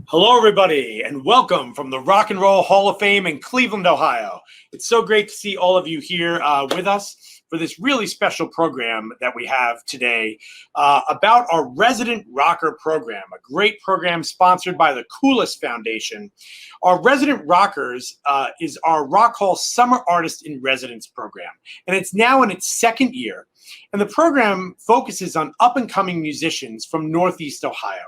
Hello, everybody, and welcome from the Rock and Roll Hall of Fame in Cleveland, Ohio. It's so great to see all of you here with us for this really special program that we have today about our Resident Rocker program, a great program sponsored by the Coolest Foundation. Our Resident Rockers is our Rock Hall Summer Artist in Residence program, and it's now in its second year. And the program focuses on up-and-coming musicians from Northeast Ohio.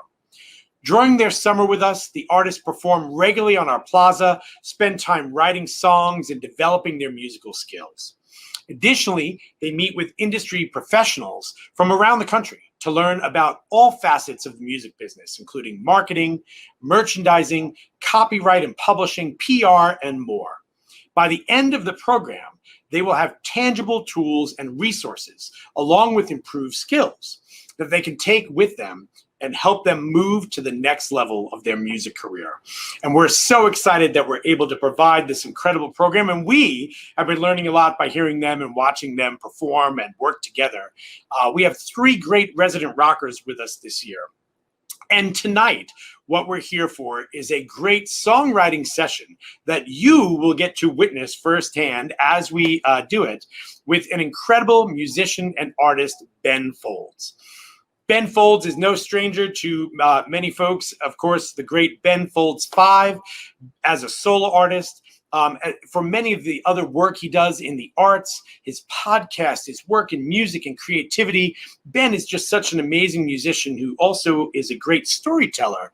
During their summer with us, the artists perform regularly on our plaza, spend time writing songs and developing their musical skills. Additionally, they meet with industry professionals from around the country to learn about all facets of the music business, including marketing, merchandising, copyright and publishing, PR, and more. By the end of the program, they will have tangible tools and resources, along with improved skills that they can take with them and help them move to the next level of their music career. And we're so excited that we're able to provide this incredible program. And we have been learning a lot by hearing them and watching them perform and work together. We have 3 great resident rockers with us this year. And tonight, what we're here for is a great songwriting session that you will get to witness firsthand as we do it with an incredible musician and artist, Ben Folds. Ben Folds is no stranger to many folks. Of course, the great Ben Folds 5 as a solo artist. For many of the other work he does in the arts, his podcast, his work in music and creativity. Ben is just such an amazing musician who also is a great storyteller.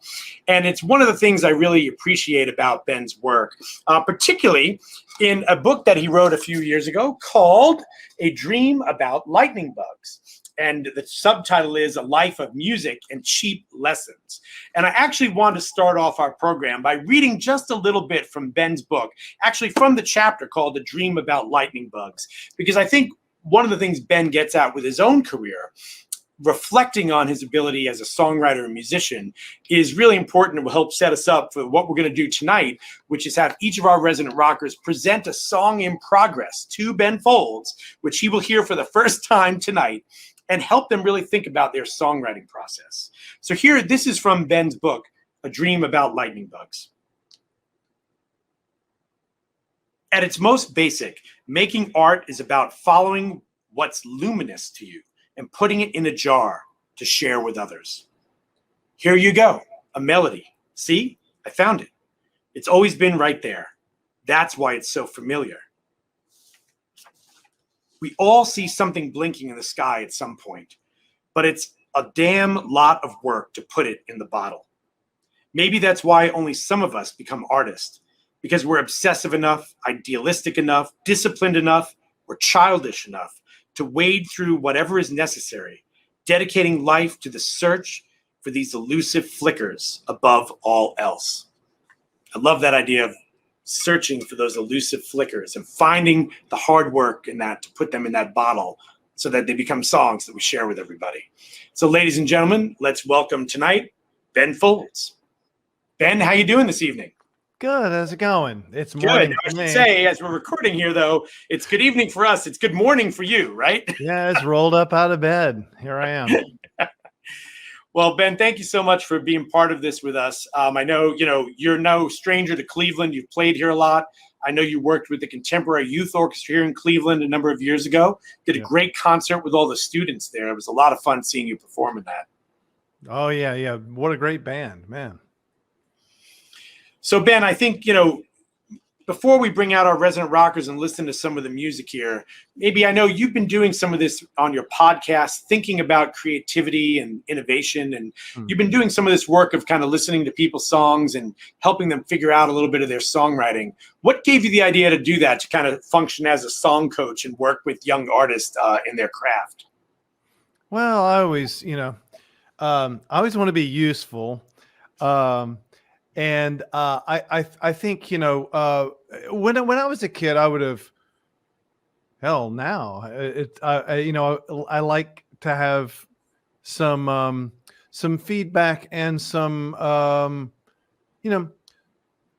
And it's one of the things I really appreciate about Ben's work, particularly in a book that he wrote a few years ago called A Dream About Lightning Bugs. And the subtitle is A Life of Music and Cheap Lessons. And I actually want to start off our program by reading just a little bit from Ben's book, actually from the chapter called A Dream About Lightning Bugs, because I think one of the things Ben gets at with his own career, reflecting on his ability as a songwriter and musician, is really important and will help set us up for what we're going to do tonight, which is have each of our resident rockers present a song in progress to Ben Folds, which he will hear for the first time tonight, and help them really think about their songwriting process. So here, this is from Ben's book, A Dream About Lightning Bugs. At its most basic, making art is about following what's luminous to you and putting it in a jar to share with others. Here you go, a melody. See, I found it. It's always been right there. That's why it's so familiar. We all see something blinking in the sky at some point, but it's a damn lot of work to put it in the bottle. Maybe that's why only some of us become artists, because we're obsessive enough, idealistic enough, disciplined enough, or childish enough to wade through whatever is necessary, dedicating life to the search for these elusive flickers above all else. I love that idea of searching for those elusive flickers and finding the hard work in that to put them in that bottle so that they become songs that we share with everybody. So ladies and gentlemen, let's welcome tonight, Ben Folds. Ben, how you doing this evening? Good. How's it going? It's morning. Good. I should say, as we're recording here, though, it's good evening for us. It's good morning for you, right? Yeah, it's rolled up out of bed. Here I am. Well, Ben, thank you so much for being part of this with us. I know, you're no stranger to Cleveland. You've played here a lot. I know you worked with the Contemporary Youth Orchestra here in Cleveland a number of years ago. Did a great concert with all the students there. It was a lot of fun seeing you perform in that. Oh, yeah. What a great band, man. So, Ben, I think, before we bring out our resident rockers and listen to some of the music here, maybe I know you've been doing some of this on your podcast, thinking about creativity and innovation, and you've been doing some of this work of kind of listening to people's songs and helping them figure out a little bit of their songwriting. What gave you the idea to do that, to kind of function as a song coach and work with young artists in their craft? Well, I always want to be useful. And I think, when I was a kid, I would have, I like to have some feedback and some,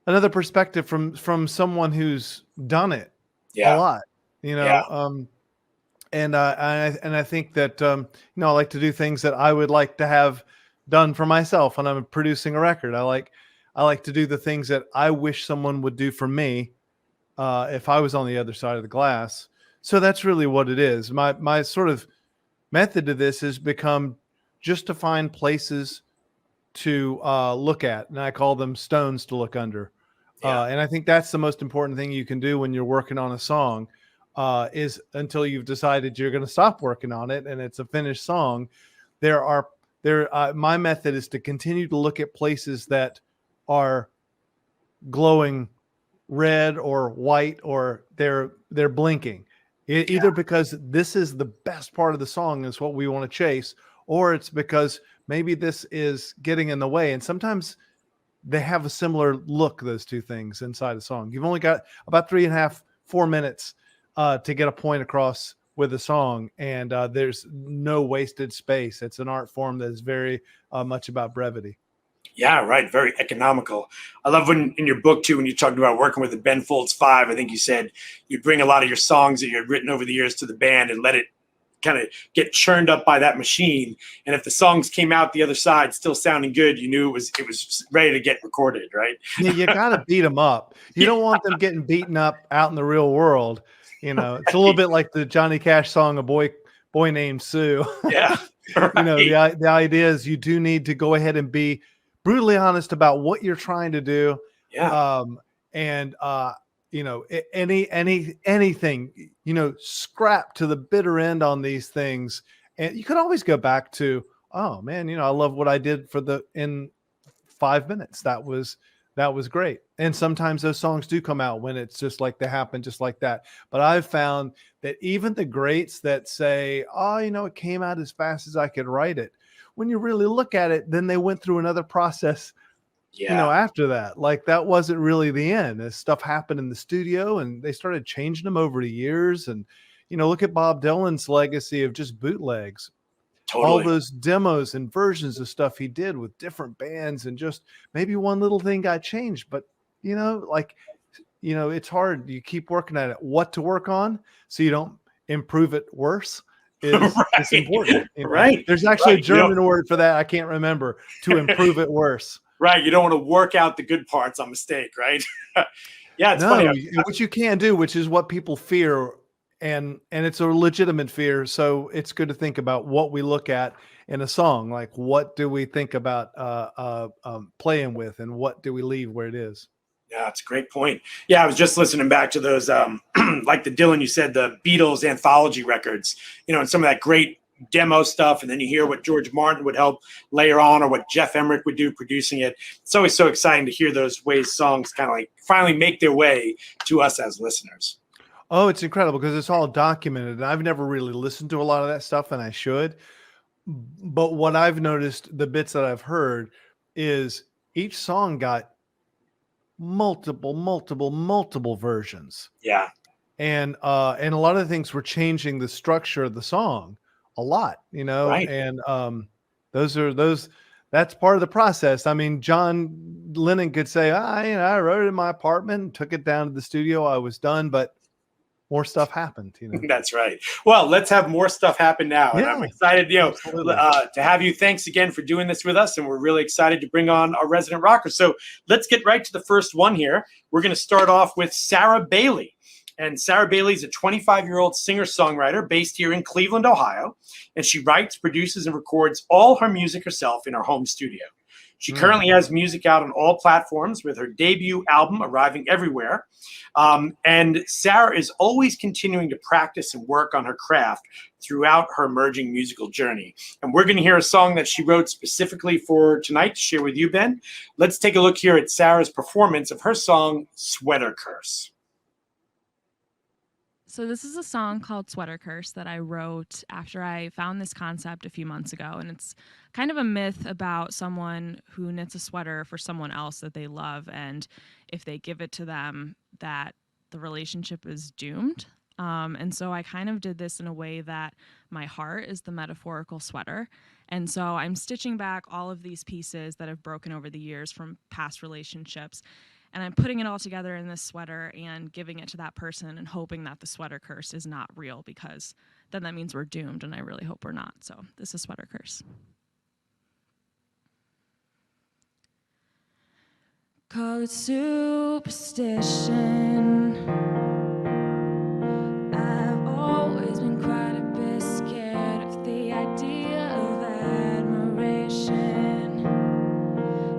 another perspective from someone who's done it a lot, and I think that, I like to do things that I would like to have done for myself when I'm producing a record. I like I like to do the things that I wish someone would do for me if I was on the other side of the glass. So that's really what it is. My sort of method to this has become just to find places to look at, and I call them stones to look under. Yeah. And I think that's the most important thing you can do when you're working on a song, is until you've decided you're going to stop working on it and it's a finished song. My method is to continue to look at places that are glowing red or white, or they're blinking, either because this is the best part of the song is what we want to chase, or it's because maybe this is getting in the way. And sometimes they have a similar look, those two things inside a song. You've only got about 3.5-4 minutes to get a point across with a song, and there's no wasted space. It's an art form that is very much about brevity. Yeah, right. Very economical. I love when in your book too, when you talked about working with the Ben Folds Five, I think you said you bring a lot of your songs that you had written over the years to the band and let it kind of get churned up by that machine. And if the songs came out the other side still sounding good, you knew it was ready to get recorded, right? You got to beat them up. You don't want them getting beaten up out in the real world. It's a little bit like the Johnny Cash song, "A Boy Named Sue." Yeah. Right. The idea is you do need to go ahead and be brutally honest about what you're trying to do. Yeah. And anything, scrap to the bitter end on these things. And you can always go back to, oh man, I love what I did in 5 minutes. That was great. And sometimes those songs do come out when it's just like they happen just like that. But I've found that even the greats that say, oh, it came out as fast as I could write it, when you really look at it, then they went through another process, Yeah. after that. Like, that wasn't really the end. This stuff happened in the studio and they started changing them over the years. And, look at Bob Dylan's legacy of just bootlegs, all Totally. those demos and versions of stuff he did with different bands, and just maybe one little thing got changed. But, it's hard. You keep working at it. What to work on so you don't improve it worse is Right. important. Right. There's actually a Right. You know, German word for that. I can't remember. To improve it worse. right. You don't want to work out the good parts on mistake, right? Yeah, it's funny. No, which you can do, which is what people fear, and it's a legitimate fear. So it's good to think about what we look at in a song. Like, what do we think about playing with, and what do we leave where it is? Yeah, it's a great point. Yeah, I was just listening back to those, like the Dylan, you said, the Beatles anthology records, and some of that great demo stuff. And then you hear what George Martin would help layer on, or what Jeff Emmerich would do producing it. It's always so exciting to hear those ways songs kind of like finally make their way to us as listeners. Oh, it's incredible because it's all documented. And I've never really listened to a lot of that stuff, and I should. But what I've noticed, the bits that I've heard, is each song got multiple versions. Yeah. And a lot of things were changing the structure of the song a lot, Right. and that's part of the process. I mean, John Lennon could say, I wrote it in my apartment and took it down to the studio. I was done, but more stuff happened, That's right. Well, let's have more stuff happen now. And I'm Yeah, excited, absolutely. to have you. Thanks again for doing this with us. And we're really excited to bring on our resident rocker. So let's get right to the first one here. We're going to start off with Sarah Bailey. And Sarah Bailey is a 25-year-old singer-songwriter based here in Cleveland, Ohio. And she writes, produces, and records all her music herself in her home studio. She currently has music out on all platforms, with her debut album arriving everywhere. And Sarah is always continuing to practice and work on her craft throughout her emerging musical journey. And we're going to hear a song that she wrote specifically for tonight to share with you, Ben. Let's take a look here at Sarah's performance of her song, Sweater Curse. So this is a song called Sweater Curse that I wrote after I found this concept a few months ago. And it's kind of a myth about someone who knits a sweater for someone else that they love. And if they give it to them, that the relationship is doomed. And so I kind of did this in a way that my heart is the metaphorical sweater. And so I'm stitching back all of these pieces that have broken over the years from past relationships. And I'm putting it all together in this sweater and giving it to that person and hoping that the sweater curse is not real, because then that means we're doomed, and I really hope we're not. So this is Sweater Curse. Call it superstition. I've always been quite a bit scared of the idea of admiration.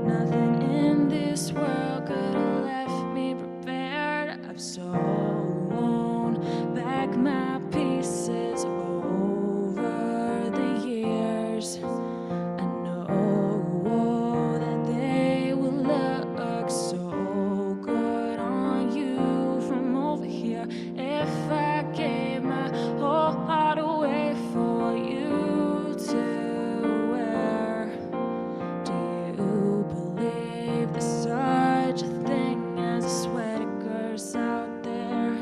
Nothing in this world could have left me prepared. I've sewn back my pieces over the years. I know that they will look so good on you from over here. If I gave my whole heart away for you to wear, do you believe there's such a thing as a sweater curse out there?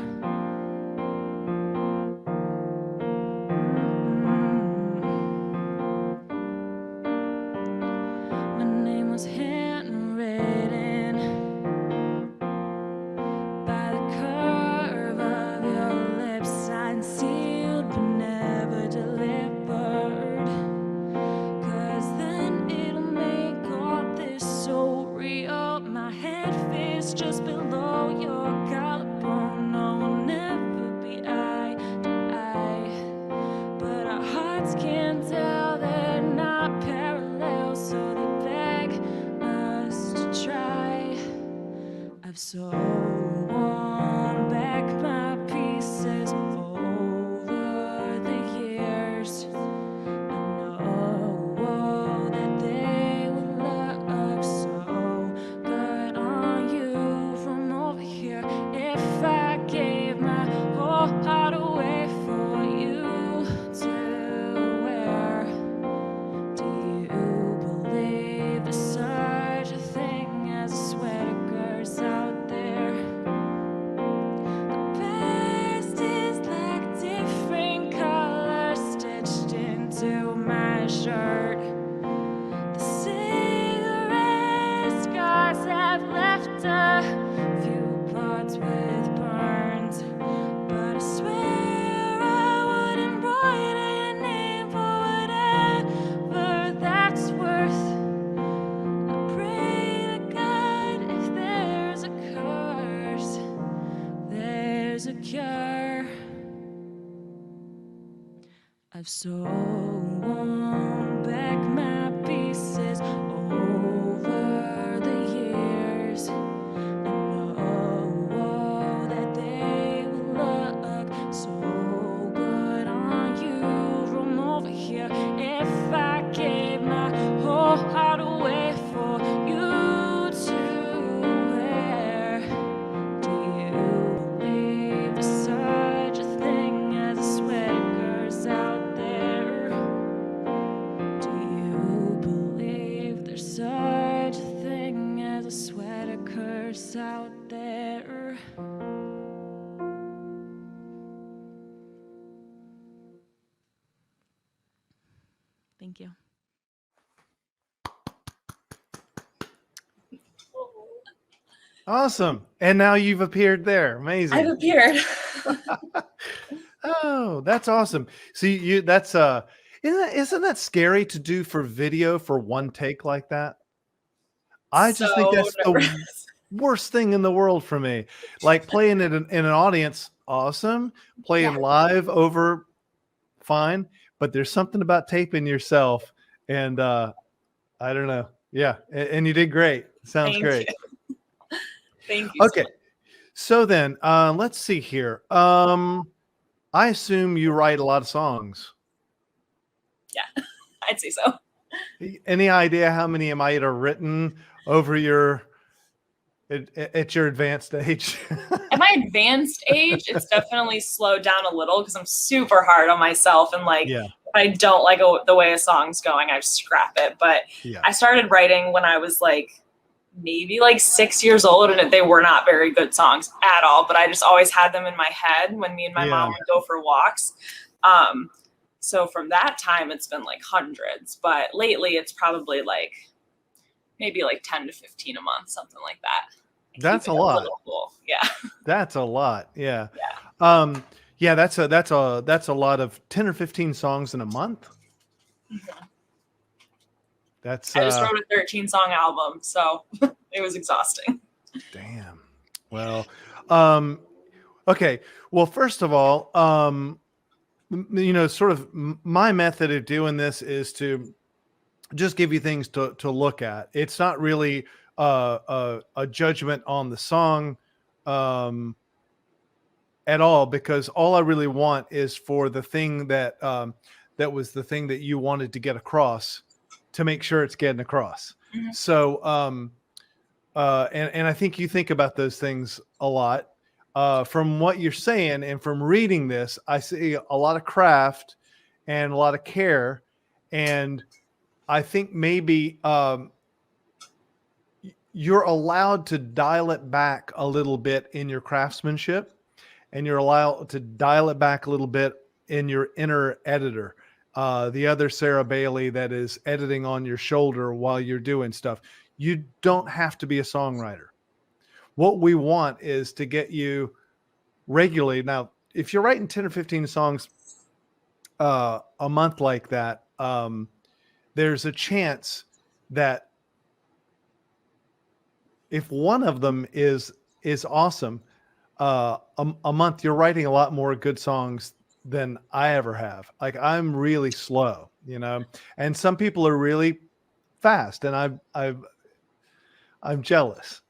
My name was handwritten by the curve of your lips, signed, sealed, but never delivered. 'Cause then it'll make all this so real. My head fits just below your collarbone. No, we'll never be eye to eye, but our hearts can't tell, they're not parallel, so they beg us to try. I've sewn back my pieces over the years. I know that they will look so good on you from over here. If I gave my whole heart away for you to wear, do you believe there's such a thing as a sweater curse out there? The past is like different colors stitched into my shirt. The cigarette scars have left a few parts with burns, but I swear I would embroider your name for whatever that's worth. I pray to God, if there's a curse, there's a cure. I've sewn back my pieces over the years. I know that they will look so good on you from over here. If I gave my whole heart away for you to wear, do you believe there's such a thing as a sweater curse out there? Do you believe there's such a thing as a sweater curse out there? Thank you. Awesome. And now you've appeared there. Amazing. I've appeared. Oh, that's awesome. See, isn't that scary to do for video for one take like that? I just think So that's the nervous. worst thing in the world for me. Like playing it in an audience, awesome. Playing Yeah. live over, fine. But there's something about taping yourself, and I don't know. Yeah, and you did great. Sounds Thank great. you. Thank you. Okay, so then let's see here. I assume you write a lot of songs. Yeah, I'd say so. Any idea how many you might have written over at your advanced age? At my advanced age, it's definitely slowed down a little because I'm super hard on myself, and like Yeah. if I don't like the way a song's going, I scrap it. But Yeah. I started writing when I was like maybe like 6 years old, and they were not very good songs at all, but I just always had them in my head when me and my mom would go for walks. So from that time, it's been like hundreds, but lately it's probably like maybe like 10 to 15 a month, something like that. That's a lot. Cool. Yeah. That's a lot. Yeah. Yeah. Yeah, that's a lot of 10 or 15 songs in a month. Mhm. That's I just wrote a 13-song album, so it was exhausting. damn. Well, okay. Well, first of all, sort of my method of doing this is to just give you things to look at. It's not really a judgment on the song at all, because all I really want is for the thing that that was the thing that you wanted to get across, to make sure it's getting across. Mhm. So and I think you think about those things a lot. From what you're saying and from reading this, I see a lot of craft and a lot of care, and I think maybe you're allowed to dial it back a little bit in your craftsmanship, and you're allowed to dial it back a little bit in your inner editor, the other Sarah Bailey that is editing on your shoulder while you're doing stuff. You don't have to be a songwriter. What we want is to get you regularly. Now, if you're writing 10 or 15 songs a month like that, there's a chance that if one of them is awesome, a month you're writing a lot more good songs than I ever have. Like, I'm really slow, and some people are really fast, and I'm jealous.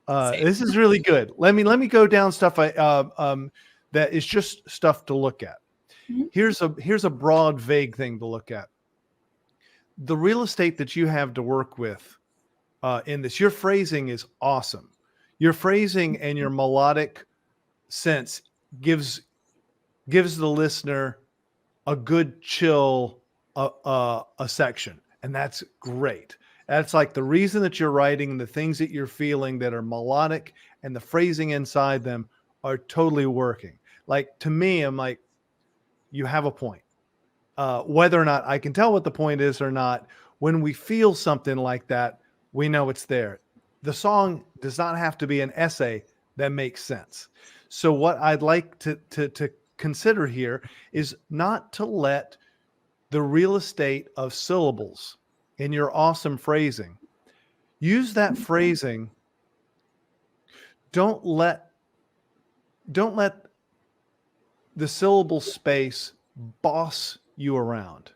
Same. This is really good. Let me go down stuff that is just stuff to look at. Mhm. Here's a broad, vague thing to look at. The real estate that you have to work with in this, your phrasing is awesome. Your phrasing and your melodic sense gives the listener a good chill a section, and that's great. That's like the reason that you're writing, the things that you're feeling that are melodic, and the phrasing inside them are totally working. Like, to me, I'm like, you have a point. Whether or not I can tell what the point is or not, when we feel something like that, we know it's there. The song does not have to be an essay that makes sense. So what I'd like to consider here is not to let the real estate of syllables in your awesome phrasing. Use that phrasing. Don't let the syllable space boss you around.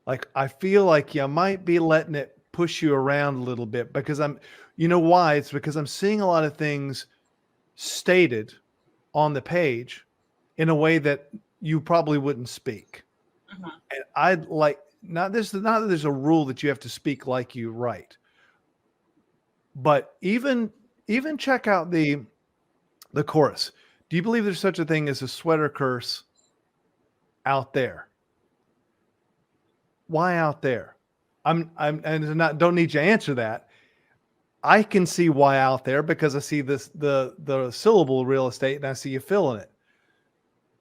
Like, I feel like you might be letting it push you around a little bit, because why? It's because I'm seeing a lot of things stated on the page in a way that you probably wouldn't speak. Mhm. And I'd like, not that there's a rule that you have to speak like you write, but even check out the chorus. Do you believe there's such a thing as a sweater curse out there? Why out there? I'm don't need you to answer that. I can see why out there, because I see the syllable real estate, and I see you filling it.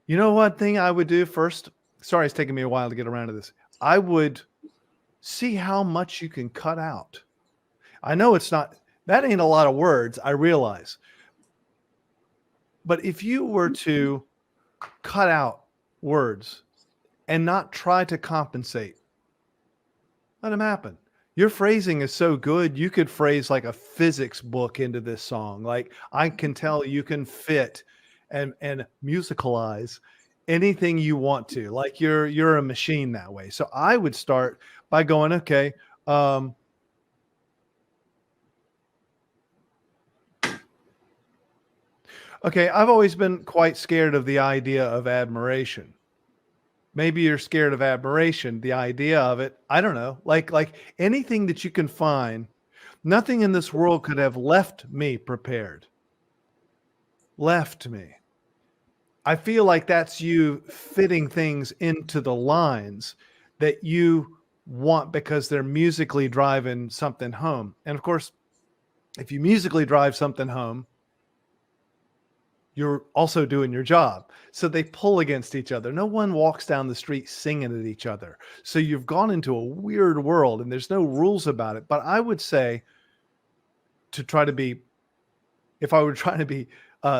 You know what thing I would do first? Sorry, it's taking me a while to get around to this. I would see how much you can cut out. I know that ain't a lot of words, I realize. But if you were to cut out words and not try to compensate, let them happen. Your phrasing is so good, you could phrase like a physics book into this song. Like, I can tell you can fit and musicalize anything you want to. Like, you're a machine that way. So I would start by going, okay, okay, I've always been quite scared of the idea of admiration. Maybe you're scared of admiration, the idea of it. I don't know. Like anything that you can find, nothing in this world could have left me prepared. Left me. I feel like that's you fitting things into the lines that you want, because they're musically driving something home. And of course, if you musically drive something home, you're also doing your job. So they pull against each other. No one walks down the street singing at each other. So you've gone into a weird world, and there's no rules about it. But I would say, to try to be, if I were trying to be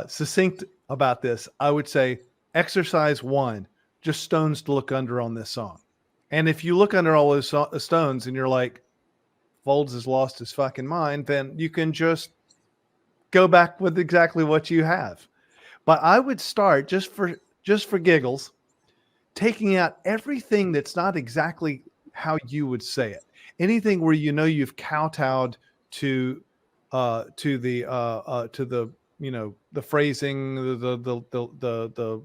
succinct about this, I would say exercise 1, just stones to look under on this song. And if you look under all those stones and you're like, Folds has lost his fucking mind, then you can just go back with exactly what you have. But I would start just for giggles, taking out everything that's not exactly how you would say it. Anything where you've kowtowed to the the phrasing, the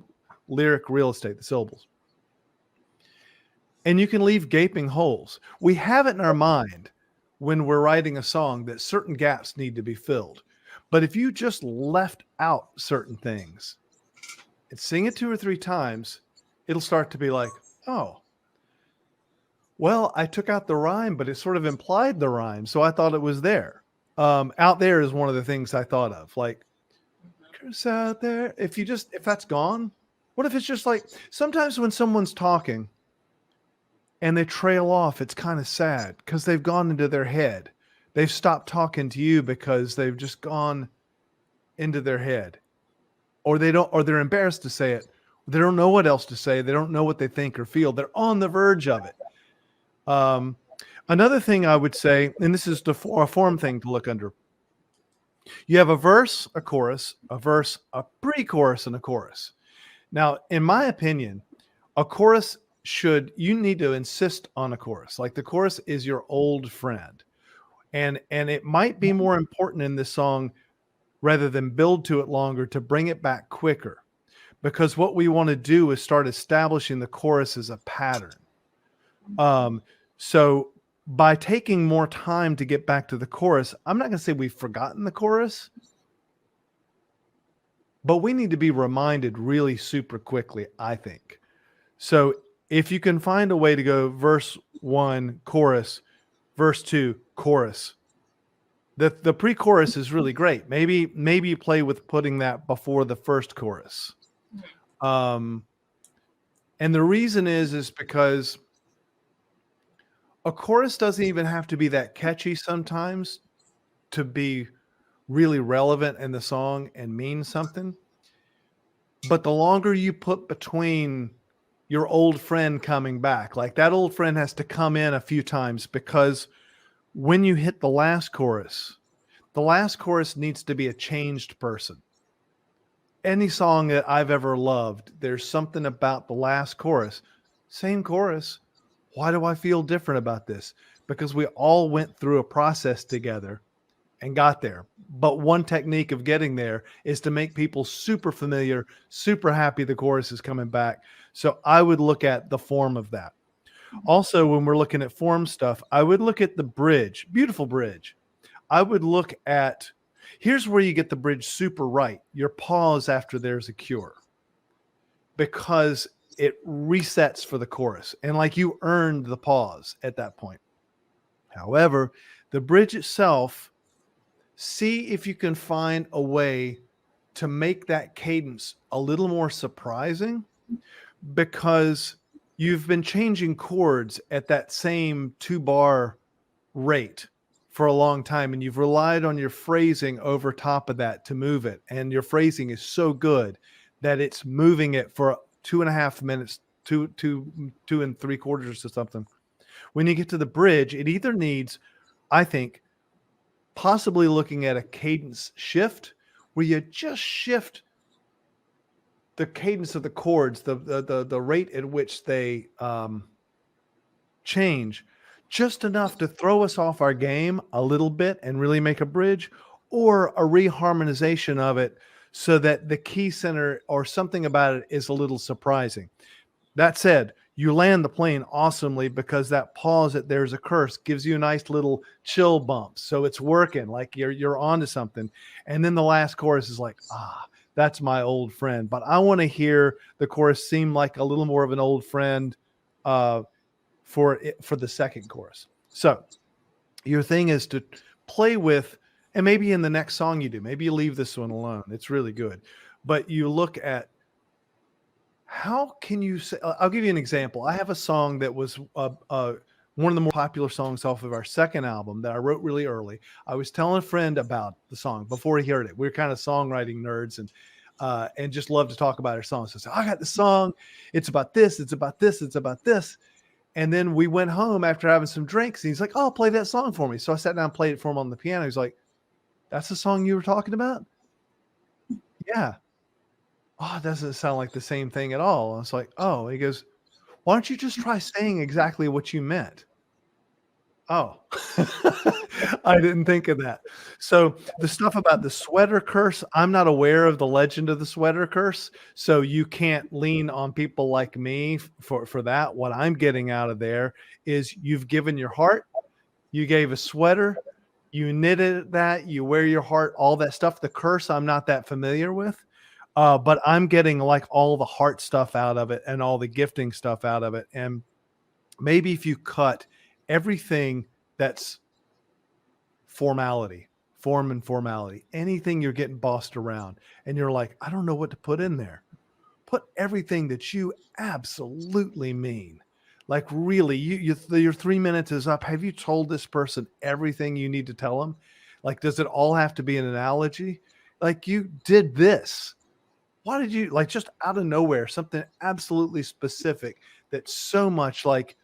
lyric real estate, the syllables. And you can leave gaping holes. We have it in our mind when we're writing a song that certain gaps need to be filled. But if you just left out certain things and sing it 2 or 3 times, it'll start to be like, oh, well, I took out the rhyme, but it sort of implied the rhyme, so I thought it was there. Out there is one of the things I thought of. Like, Chris out there. If that's gone, what if it's just like sometimes when someone's talking and they trail off, it's kind of sad because they've gone into their head. They've stopped talking to you because they've just gone into their head, or they're embarrassed to say it. They don't know what else to say. They don't know what they think or feel. They're on the verge of it. Another thing I would say, and this is a form thing to look under. You have a verse, a chorus, a verse, a pre-chorus, and a chorus. Now, in my opinion, a chorus you need to insist on a chorus. Like the chorus is your old friend. And it might be more important in this song rather than build to it longer to bring it back quicker. Because what we want to do is start establishing the chorus as a pattern. So by taking more time to get back to the chorus, I'm not going to say we've forgotten the chorus, but we need to be reminded really super quickly, I think. So if you can find a way to go verse 1, chorus, verse 2, chorus, the pre-chorus is really great. Maybe you play with putting that before the first chorus. And the reason is because a chorus doesn't even have to be that catchy sometimes to be really relevant in the song and mean something. But the longer you put between your old friend coming back, like that old friend has to come in a few times, because when you hit the last chorus needs to be a changed person. Any song that I've ever loved, there's something about the last chorus. Same chorus. Why do I feel different about this? Because we all went through a process together and got there. But one technique of getting there is to make people super familiar, super happy the chorus is coming back. So I would look at the form of that. Also, when we're looking at form stuff, I would look at the bridge. Beautiful bridge. I would look at, here's where you get the bridge super right. Your pause after there's a cure. Because it resets for the chorus. And like you earned the pause at that point. However, the bridge itself, see if you can find a way to make that cadence a little more surprising, because you've been changing chords at that same 2-bar rate for a long time, and you've relied on your phrasing over top of that to move it. And your phrasing is so good that it's moving it for 2.5 minutes, 2 3/4 or something. When you get to the bridge, it either needs, I think, possibly looking at a cadence shift where you just shift the cadence of the chords, the rate at which they change, just enough to throw us off our game a little bit and really make a bridge, or a reharmonization of it so that the key center or something about it is a little surprising. That said, you land the plane awesomely, because that pause at there's a curse gives you a nice little chill bump. So it's working, like you're onto something. And then the last chorus is like, that's my old friend. But I want to hear the chorus seem like a little more of an old friend for the second chorus. So your thing is to play with, and maybe in the next song you do, maybe you leave this one alone. It's really good. But you look at, how can you say, I'll give you an example. I have a song that was one of the more popular songs off of our second album that I wrote really early. I was telling a friend about the song before he heard it. We're kind of songwriting nerds and just love to talk about our songs. So I said, I got the song. It's about this. It's about this. It's about this. And then we went home after having some drinks, and he's like, "Oh, play that song for me." So I sat down and played it for him on the piano. He's like, "That's the song you were talking about?" Yeah. Oh, it doesn't sound like the same thing at all. I was like, "Oh." He goes, "Why don't you just try saying exactly what you meant?" Oh, I didn't think of that. So the stuff about the sweater curse, I'm not aware of the legend of the sweater curse. So you can't lean on people like me for that. What I'm getting out of there is you've given your heart, you gave a sweater, you knitted that, you wear your heart, all that stuff. The curse, I'm not that familiar with. But I'm getting like all the heart stuff out of it and all the gifting stuff out of it. And maybe if you cut everything that's form and formality, anything you're getting bossed around and you're like, I don't know what to put in there. Put everything that you absolutely mean. Like really, your 3 minutes is up. Have you told this person everything you need to tell them? Like, does it all have to be an analogy? Like, you did this. Why did you, like, just out of nowhere, something absolutely specific that's so much like,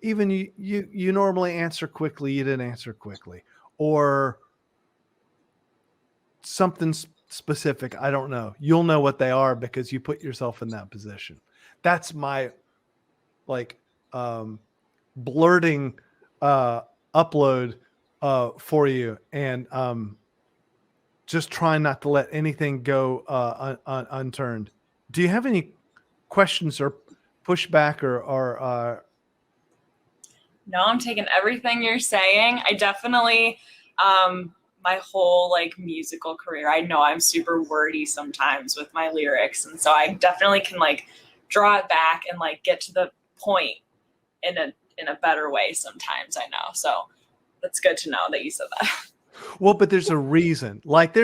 even you normally answer quickly, you didn't answer quickly, or something specific. I don't know. You'll know what they are because you put yourself in that position. That's my like blurting upload for you, and just trying not to let anything go unturned. Do you have any questions or pushback or No, I'm taking everything you're saying. I definitely, my whole like musical career, I know I'm super wordy sometimes with my lyrics. And so I definitely can like draw it back and like get to the point in a better way sometimes, I know. So that's good to know that you said that. Well, but there's a reason. Like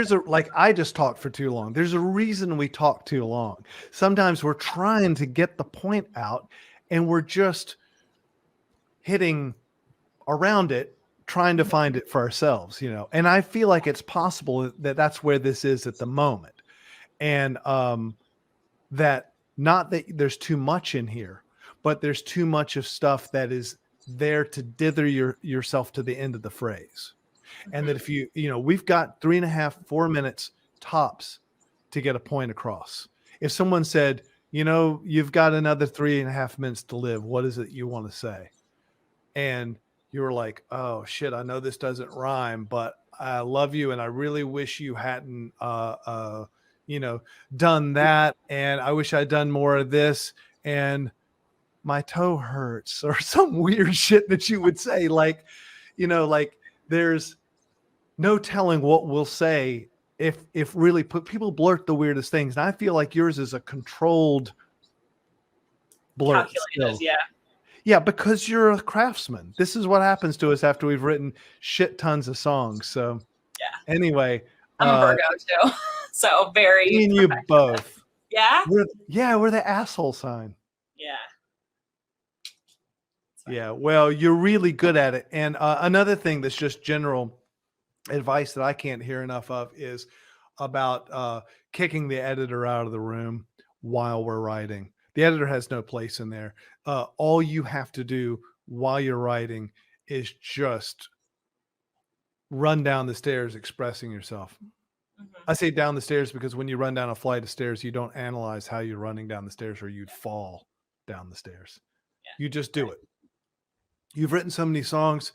I just talked for too long. There's a reason we talk too long. Sometimes we're trying to get the point out and we're just hitting around it, trying to find it for ourselves, you know. And I feel like it's possible that that's where this is at the moment. And that not that there's too much in here, but there's too much of stuff that is there to dither yourself to the end of the phrase. And that if you know, we've got 3.5, 4 minutes tops to get a point across. If someone said, you know, you've got another 3.5 minutes to live, what is it you want to say? And you were like, oh shit, I know this doesn't rhyme, but I love you and I really wish you hadn't you know, done that, and I wish I'd done more of this, and my toe hurts, or some weird shit that you would say. Like, you know, like there's no telling what we'll say if really people blurt the weirdest things. And I feel like yours is a controlled blurt. Calculated, yeah. Yeah, because you're a craftsman. This is what happens to us after we've written shit tons of songs. So yeah. Anyway, I'm a Virgo too. So very. Me and you both. Yeah. We're the asshole sign. Yeah. Yeah. Well, you're really good at it. And another thing that's just general advice that I can't hear enough of is about kicking the editor out of the room while we're writing. The editor has no place in there. All you have to do while you're writing is just run down the stairs expressing yourself. I say down the stairs because when you run down a flight of stairs, you don't analyze how you're running down the stairs, or you'd fall down the stairs. Yeah. You just do it. You've written so many songs.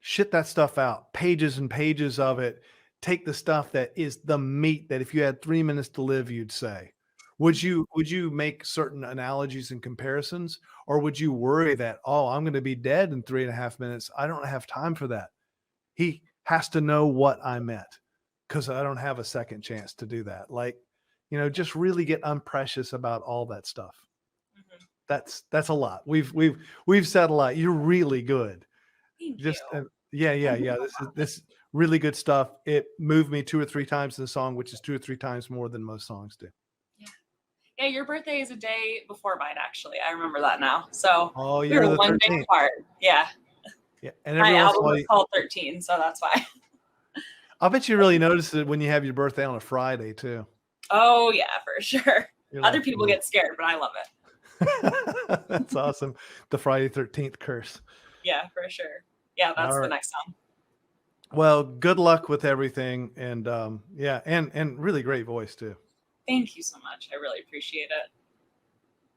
Shit that stuff out. Pages and pages of it. Take the stuff that is the meat that if you had 3 minutes to live, you'd say. Would you make certain analogies and comparisons, or would you worry that, oh, I'm going to be dead in 3.5 minutes? I don't have time for that. He has to know what I meant, because I don't have a second chance to do that. Like, you know, just really get unprecious about all that stuff. That's a lot. We've said a lot. You're really good. Thank just you. Yeah. This really good stuff. It moved me 2 or 3 times in the song, which is 2 or 3 times more than most songs do. Yeah, your birthday is a day before mine, actually. I remember that now. So you're the 1 day apart. Yeah. Yeah. And my album was called 13, so that's why. I bet you really notice it when you have your birthday on a Friday too. Oh yeah, for sure. You're Other like, people get scared, but I love it. That's awesome. The Friday 13th curse. Yeah, for sure. Yeah, that's All the right. next song. Well, good luck with everything. And yeah, and really great voice too. Thank you so much. I really appreciate it.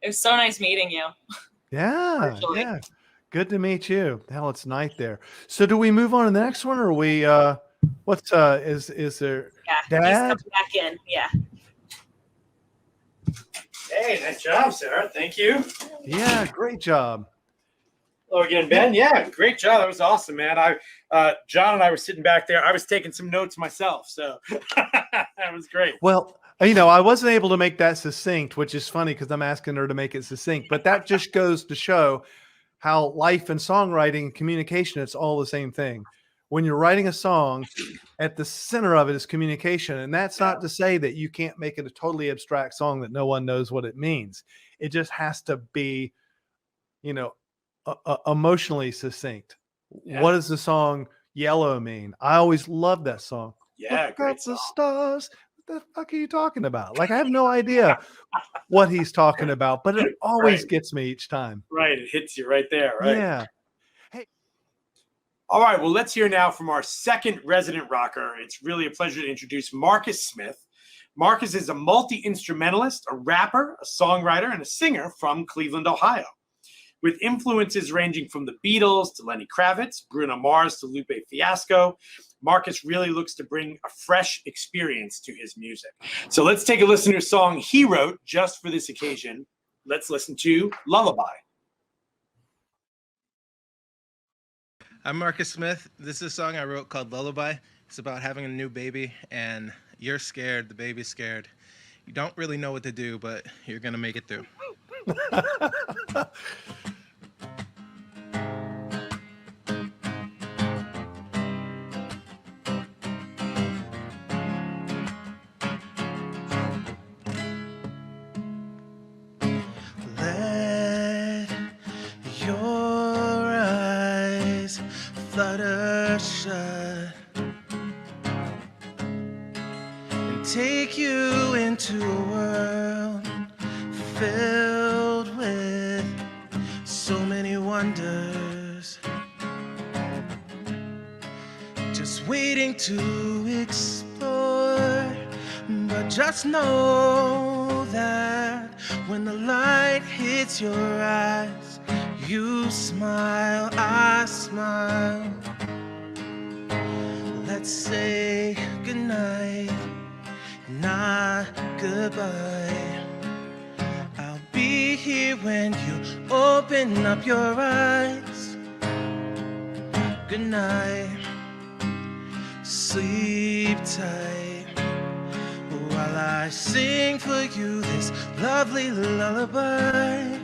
It was so nice meeting you. Yeah, Virtually. yeah. Good to meet you. Hell, it's night there. So do we move on to the next one, or are we what's is there Yeah, he's Dad? coming back in. Yeah. Hey, nice job, Sarah. Thank you. Yeah, great job. Hello again, Ben. Yeah, great job. That was awesome, man. John and I were sitting back there. I was taking some notes myself, so that was great. Well, I wasn't able to make that succinct, which is funny because I'm asking her to make it succinct, but that just goes to show how life and songwriting and communication, it's all the same thing. When you're writing a song, at the center of it is communication. And that's not to say that you can't make it a totally abstract song that no one knows what it means. It just has to be, emotionally succinct. Yeah. What does the song Yellow mean? I always love that song. Yeah, Look great up the song. stars. What the fuck are you talking about? Like, I have no idea what he's talking about, but it always gets me each time. Right, it hits you right there, right? Yeah. All right, well, let's hear now from our second resident rocker. It's really a pleasure to introduce Marcus Smith. Marcus is a multi-instrumentalist, a rapper, a songwriter, and a singer from Cleveland, Ohio. With influences ranging from the Beatles to Lenny Kravitz, Bruno Mars to Lupe Fiasco, Marcus really looks to bring a fresh experience to his music. So let's take a listen to a song he wrote just for this occasion. Let's listen to Lullaby. I'm Marcus Smith. This is a song I wrote called Lullaby. It's about having a new baby, and you're scared, the baby's scared. You don't really know what to do, but you're going to make it through. Let your eyes flutter shut and take you into a world filled with so many wonders, just waiting to explore. But just know that when the light hits your eyes, you smile, I smile. Let's say goodnight, not goodbye. I'll be here when you open up your eyes. Good night, sleep tight, while I sing for you this lovely lullaby.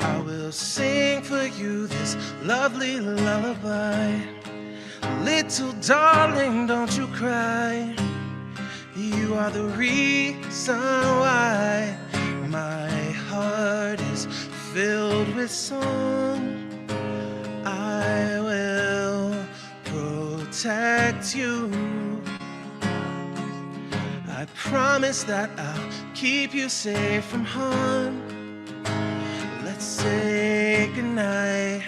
I will sing for you this lovely lullaby. Little darling, don't you cry. You are the reason why my heart is filled with song. I will protect you. I promise that I'll keep you safe from harm. Let's say goodnight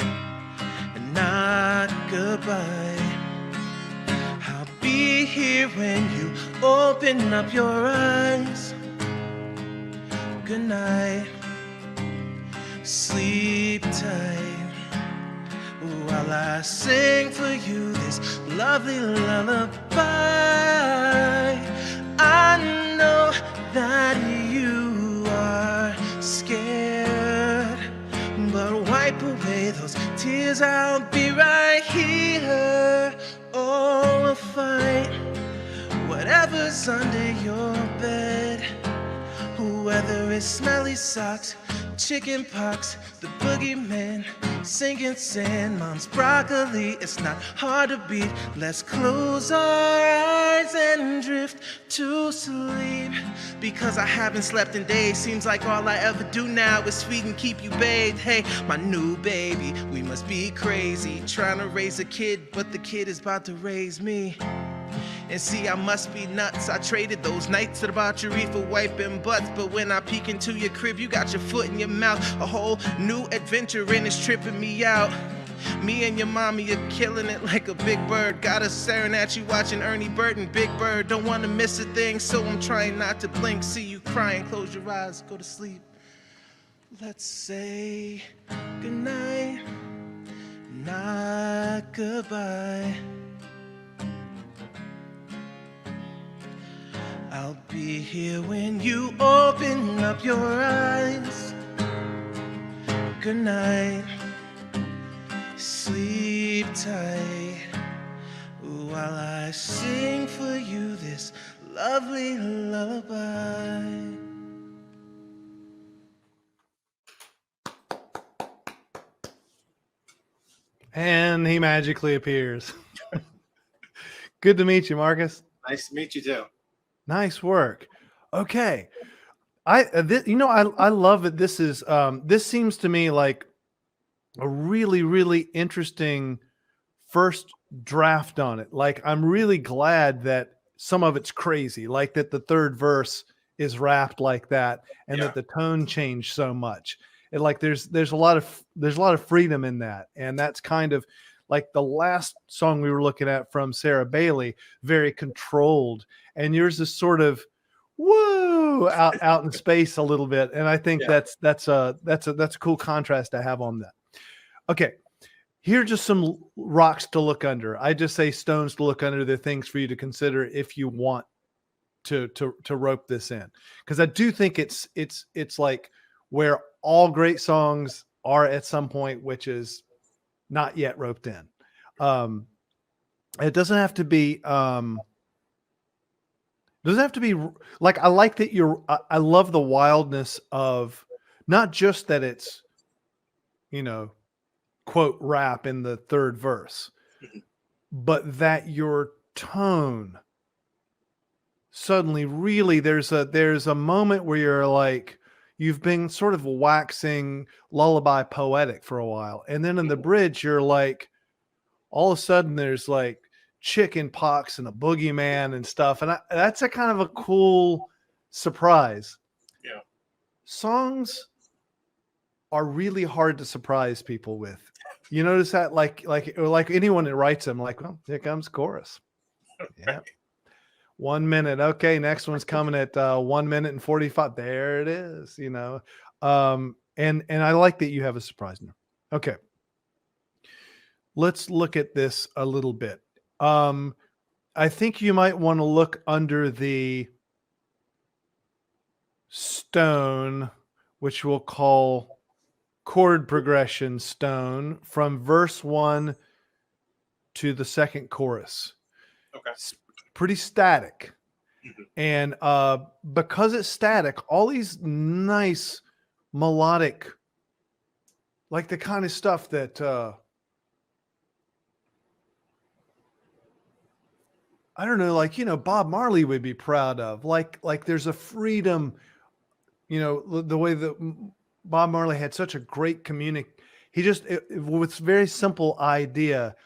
and not goodbye. I'll be here when you open up your eyes. Good night, sleep tight, while I sing for you this lovely lullaby. I know that you are scared, but wipe away those tears, I'll be right here. Oh, we'll fight whatever's under your bed, whether it's smelly socks, chicken pox, the boogeyman, sinking sand, mom's broccoli. It's not hard to beat. Let's close our eyes and drift to sleep, because I haven't slept in days. Seems like all I ever do now is feed and keep you bathed. Hey, my new baby, we must be crazy trying to raise a kid, but the kid is about to raise me. And see, I must be nuts. I traded those nights at about your for wiping butts. But when I peek into your crib, you got your foot in your mouth. A whole new adventure and it's tripping me out. Me and your mommy are killing it like a big bird. Got us staring at you watching Ernie Burton, Big Bird. Don't want to miss a thing, so I'm trying not to blink. See you crying, close your eyes, go to sleep. Let's say goodnight, not goodbye. I'll be here when you open up your eyes. Good night, sleep tight, while I sing for you this lovely lullaby. And he magically appears. Good to meet you, Marcus. Nice to meet you too. Nice work. Okay. I love it. This is this seems to me like a really, really interesting first draft on it. Like, I'm really glad that some of it's crazy, like that the third verse is rapped like that, and that the tone changed so much. And like there's a lot of freedom in that. And that's kind of like the last song we were looking at from Sarah Bailey, very controlled, and yours is sort of woo out in space a little bit. And I think that's a cool contrast to have on that. Okay, here are just some rocks to look under. I just say stones to look under. They're things for you to consider if you want to rope this in, because I do think it's like where all great songs are at some point, which is not yet roped in. It doesn't have to be. Doesn't have to be like, I like that I love the wildness of not just that it's, quote, rap in the third verse, but that your tone suddenly really there's a moment where you're like, you've been sort of waxing lullaby poetic for a while. And then in the bridge, you're like, all of a sudden there's like chicken pox and a boogeyman and stuff. And that's a kind of a cool surprise. Yeah. Songs are really hard to surprise people with. You notice that like anyone that writes them, like, well, here comes chorus. Yeah. 1 minute. Okay. Next one's coming at 1 minute and 45. There it is, and I like that you have a surprise now. Okay. Let's look at this a little bit. I think you might want to look under the stone, which we'll call chord progression stone, from verse 1 to the second chorus. Okay. It's pretty static. Mm-hmm. And because it's static, all these nice melodic, like the kind of stuff that I don't know, like, Bob Marley would be proud of. Like there's a freedom, the way that Bob Marley had such a great with very simple idea,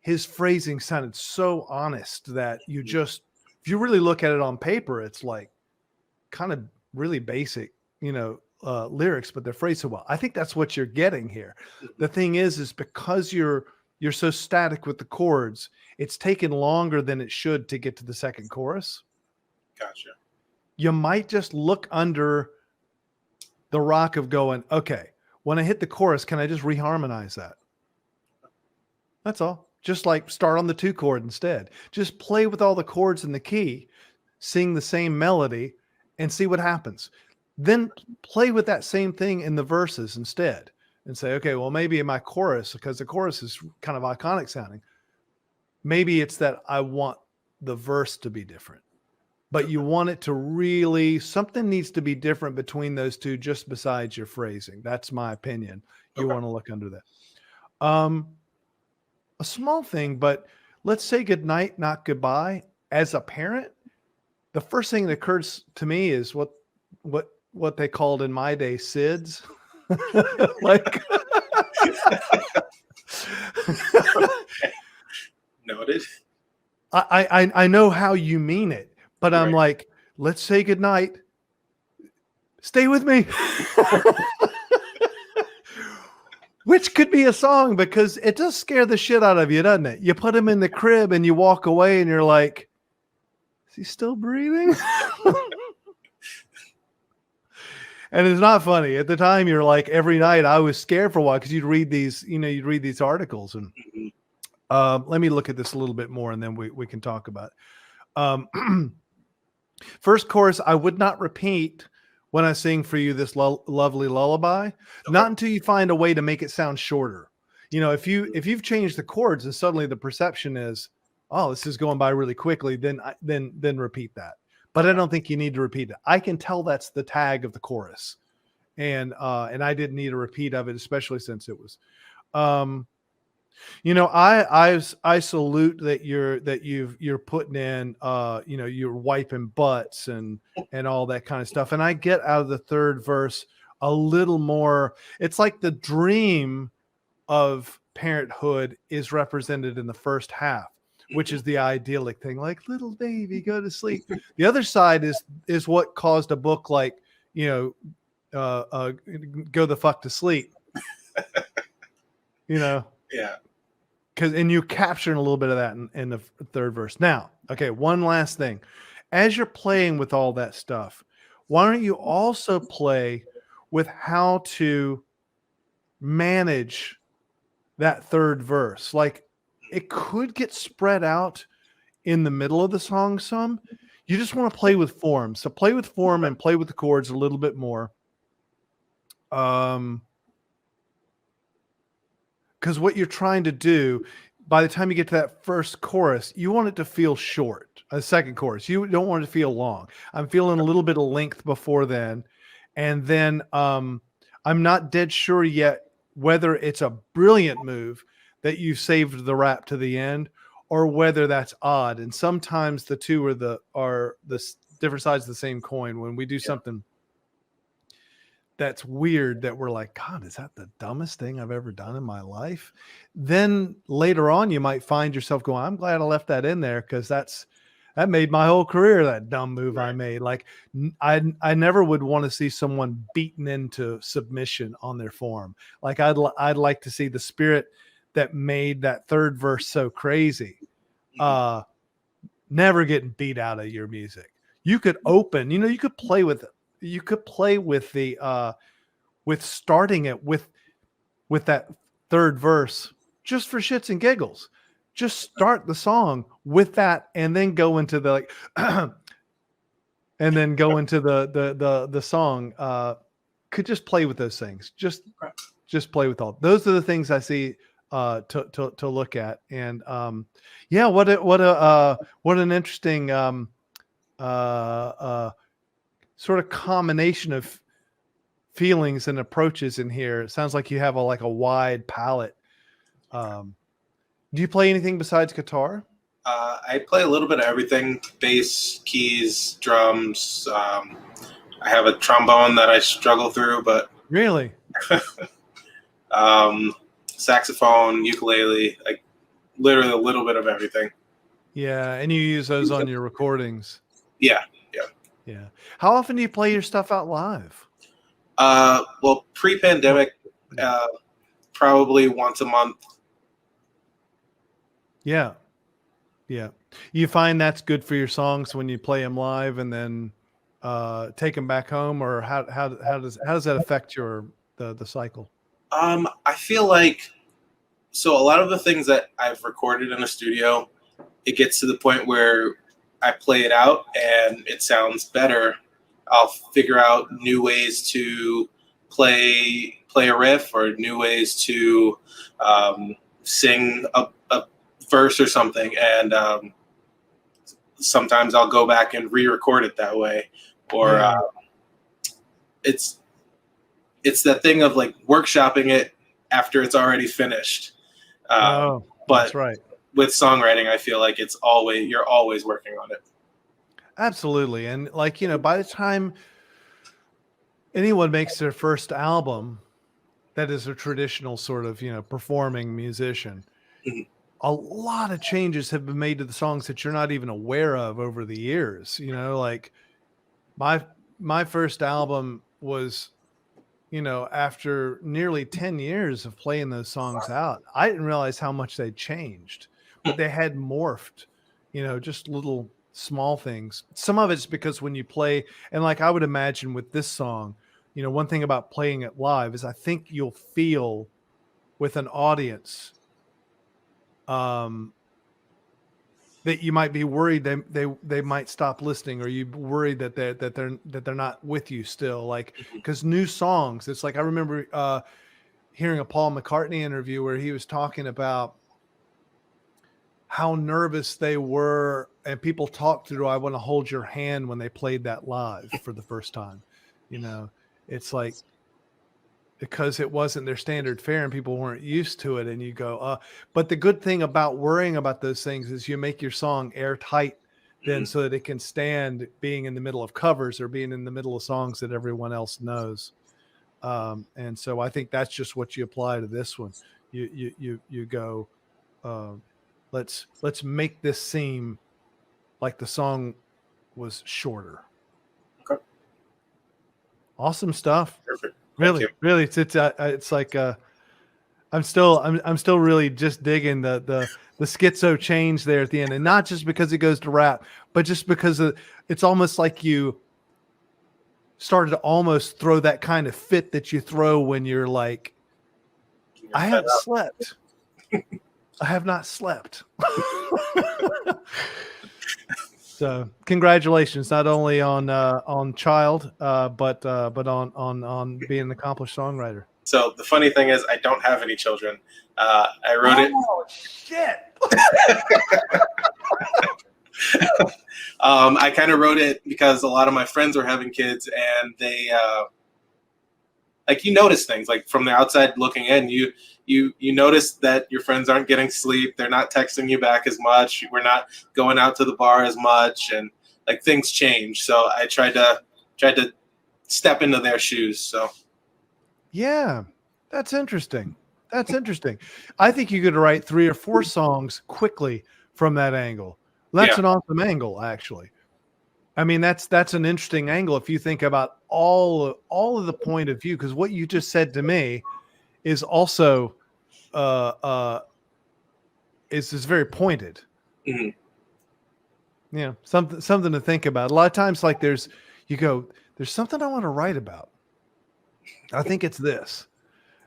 his phrasing sounded so honest that if you really look at it on paper, it's like kind of really basic, lyrics, but they're phrased so well. I think that's what you're getting here. The thing is because you're so static with the chords, it's taken longer than it should to get to the second chorus. Gotcha. You might just look under the rock of going, okay, when I hit the chorus, can I just reharmonize that? That's all. Just like start on the 2 chord instead. Just play with all the chords in the key, sing the same melody, and see what happens. Then play with that same thing in the verses instead and say, okay, well, maybe in my chorus, because the chorus is kind of iconic sounding, maybe it's that I want the verse to be different. But you want it to really, something needs to be different between those two, just besides your phrasing. That's my opinion. You want to look under that. A small thing, but let's say good night, not goodbye. As a parent, the first thing that occurs to me is what they called in my day SIDS. Like, Noted. I know how you mean it, but I'm Right. like, let's say goodnight. Stay with me. Which could be a song because it does scare the shit out of you, doesn't it? You put him in the crib and you walk away and you're like, is he still breathing? And it's not funny. At the time, you're like, every night I was scared for a while because you'd read these articles. And let me look at this a little bit more and then we can talk about it. First chorus, I would not repeat when I sing for you this lovely lullaby, not until you find a way to make it sound shorter. You know, if you've changed the chords and suddenly the perception is, oh, this is going by really quickly, then repeat that. But I don't think you need to repeat it. I can tell that's the tag of the chorus, and I didn't need a repeat of it, especially since it was. You know, I salute that you're putting in, you know, you're wiping butts and all that kind of stuff. And I get out of the third verse a little more. It's like the dream of parenthood is represented in the first half, which is the idyllic thing, like little baby, go to sleep. The other side is what caused a book like, you know, go the fuck to sleep. You know. Yeah. And you're capturing a little bit of that in the third verse. Now, okay, one last thing. As you're playing with all that stuff, why don't you also play with how to manage that third verse? Like, it could get spread out in the middle of the song some. You just want to play with form. So play with form and play with the chords a little bit more. Because what you're trying to do, by the time you get to that first chorus, you want it to feel short. A second chorus, you don't want it to feel long. I'm feeling a little bit of length before then. And then I'm not dead sure yet whether it's a brilliant move that you saved the rap to the end or whether that's odd. And sometimes the two are the different sides of the same coin. When we do something that's weird that we're like, God, is that the dumbest thing I've ever done in my life? Then later on, you might find yourself going, I'm glad I left that in there because that made my whole career, that dumb move I made. Like I never would want to see someone beaten into submission on their form. Like I'd like to see the spirit that made that third verse so crazy, never getting beat out of your music. You could open, you know, you could play with it. You could play with the with starting it with that third verse just for shits and giggles. Just start the song with that and then go into the like and then go into the song. Could just play with those things. Just play with all. Those are the things I see to look at. And yeah, what an interesting sort of combination of feelings and approaches in here. It sounds like you have a wide palette. Do you play anything besides guitar? I play a little bit of everything: bass, keys, drums. I have a trombone that I struggle through, but really, saxophone, ukulele, like literally a little bit of everything. Yeah, and you use those on your recordings. Yeah. Yeah. How often do you play your stuff out live? Well, pre-pandemic, probably once a month. Yeah. Yeah. You find that's good for your songs when you play them live and then take them back home, or how does that affect the cycle? I feel like, so a lot of the things that I've recorded in a studio, it gets to the point where I play it out and it sounds better. I'll figure out new ways to play a riff or new ways to sing a verse or something. And sometimes I'll go back and re-record it that way. Or it's that thing of like workshopping it after it's already finished. But that's right. With songwriting, I feel like you're always working on it. Absolutely. And like, you know, by the time anyone makes their first album that is a traditional sort of, you know, performing musician, a lot of changes have been made to the songs that you're not even aware of over the years. You know, like my first album was, you know, after nearly 10 years of playing those songs out, I didn't realize how much they changed, but they had morphed, you know, just little small things. Some of it's because when you play, and like I would imagine with this song, you know, one thing about playing it live is I think you'll feel with an audience that you might be worried they might stop listening, or you worried that they're not with you still, like, because new songs, it's like I remember hearing a Paul McCartney interview where he was talking about how nervous they were, and people talked through "I Want to Hold Your Hand" when they played that live for the first time. You know, it's like, because it wasn't their standard fare and people weren't used to it. And you go, but the good thing about worrying about those things is you make your song airtight then, so that it can stand being in the middle of covers or being in the middle of songs that everyone else knows. And so I think that's just what you apply to this one. You go, let's make this seem like the song was shorter. Okay. Awesome stuff. Perfect. Really, it's like I'm still really just digging the schizo change there at the end, and not just because it goes to rap, but just because it's almost like you started to almost throw that kind of fit that you throw when you're like, I haven't slept. I have not slept. So congratulations, not only on Child, but on being an accomplished songwriter. So the funny thing is, I don't have any children. I wrote it. Oh shit! I kind of wrote it because a lot of my friends were having kids, and they like, you notice things like from the outside looking in. You notice that your friends aren't getting sleep. They're not texting you back as much. We're not going out to the bar as much, and like things change. So I tried to step into their shoes. So yeah, that's interesting. That's interesting. I think you could write 3 or 4 songs quickly from that angle. That's an awesome angle, actually. I mean, that's an interesting angle if you think about all of the point of view, because what you just said to me is also is very pointed. Mm-hmm. Yeah, something to think about. A lot of times, like there's something I want to write about. I think it's this.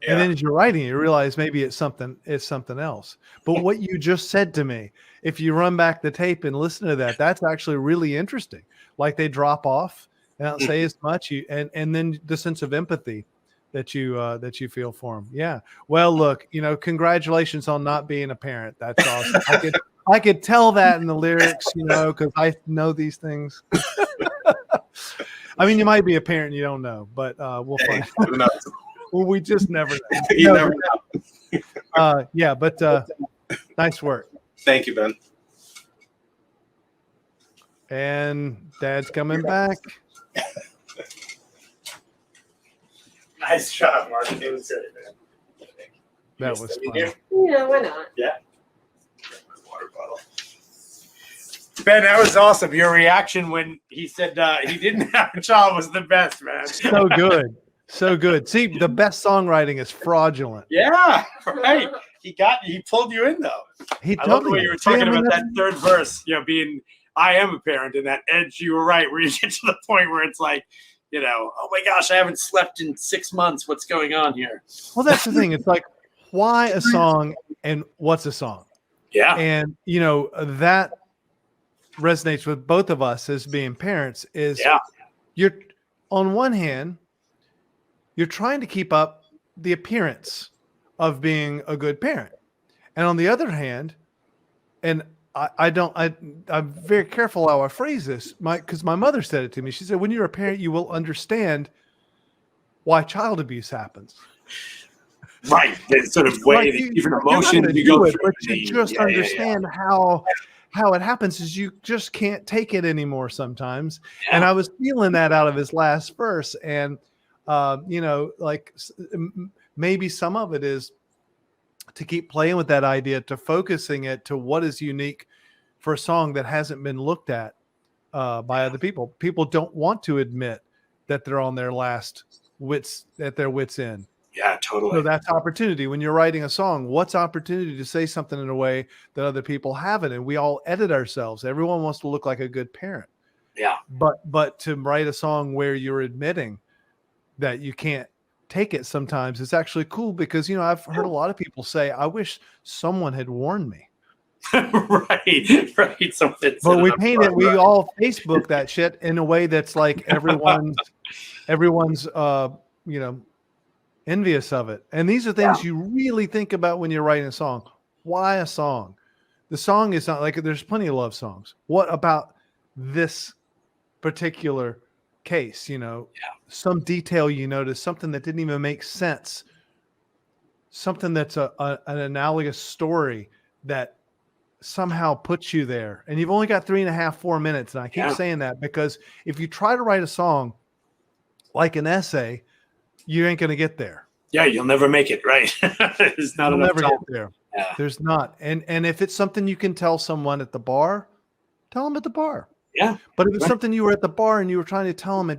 Yeah. And then as you're writing, you realize maybe it's something else. But what you just said to me, if you run back the tape and listen to that, that's actually really interesting. Like they drop off and don't say as much, and then the sense of empathy that you feel for them. Yeah. Well, look, congratulations on not being a parent. That's awesome. I could tell that in the lyrics, because I know these things. I mean, you might be a parent, you don't know, but we'll find out. Well, we just never know. You never know. Yeah, but nice work. Thank you, Ben. And Dad's coming back. Nice job, Mark. It was good, man. That was fun. Yeah, why not? Yeah. Water bottle. Ben, that was awesome. Your reaction when he said he didn't have a child was the best, man. So good. So good. See, the best songwriting is fraudulent. Yeah, right. He pulled you in though. I love the way you were talking about that third verse, being I am a parent, and that edge, you were right, where you get to the point where it's like, oh my gosh, I haven't slept in 6 months. What's going on here? Well, that's the thing. It's like, why a song and what's a song? Yeah. And, that resonates with both of us as being parents is you're on one hand, you're trying to keep up the appearance of being a good parent. And on the other hand, and I'm very careful how I phrase this, because my mother said it to me. She said, when you're a parent, you will understand why child abuse happens. Right. The sort of way, the different emotions you go through. But you just understand how it happens is you just can't take it anymore sometimes. Yeah. And I was feeling that out of his last verse. And, like maybe some of it is to keep playing with that idea, to focusing it to what is unique for a song that hasn't been looked at by other people. People don't want to admit that they're on their last at their wits end. Yeah, totally. So that's opportunity. When you're writing a song, what's opportunity to say something in a way that other people haven't? And we all edit ourselves. Everyone wants to look like a good parent. Yeah. But to write a song where you're admitting that you can't take it sometimes, it's actually cool because, I've heard a lot of people say, I wish someone had warned me. right. But we all Facebook that shit in a way that's like everyone's envious of it. And these are things you really think about when you're writing a song. Why a song? The song is not like, there's plenty of love songs. What about this particular case? Some detail you notice, something that didn't even make sense, something that's an analogous story that somehow puts you there. And you've only got 3.5, 4 minutes. And I keep saying that because if you try to write a song like an essay, you ain't going to get there. Yeah, you'll never make it, right? There's not enough time. Get there. Yeah. There's not. And if it's something you can tell someone at the bar, tell them at the bar. Yeah. But if it's something you were at the bar and you were trying to tell them,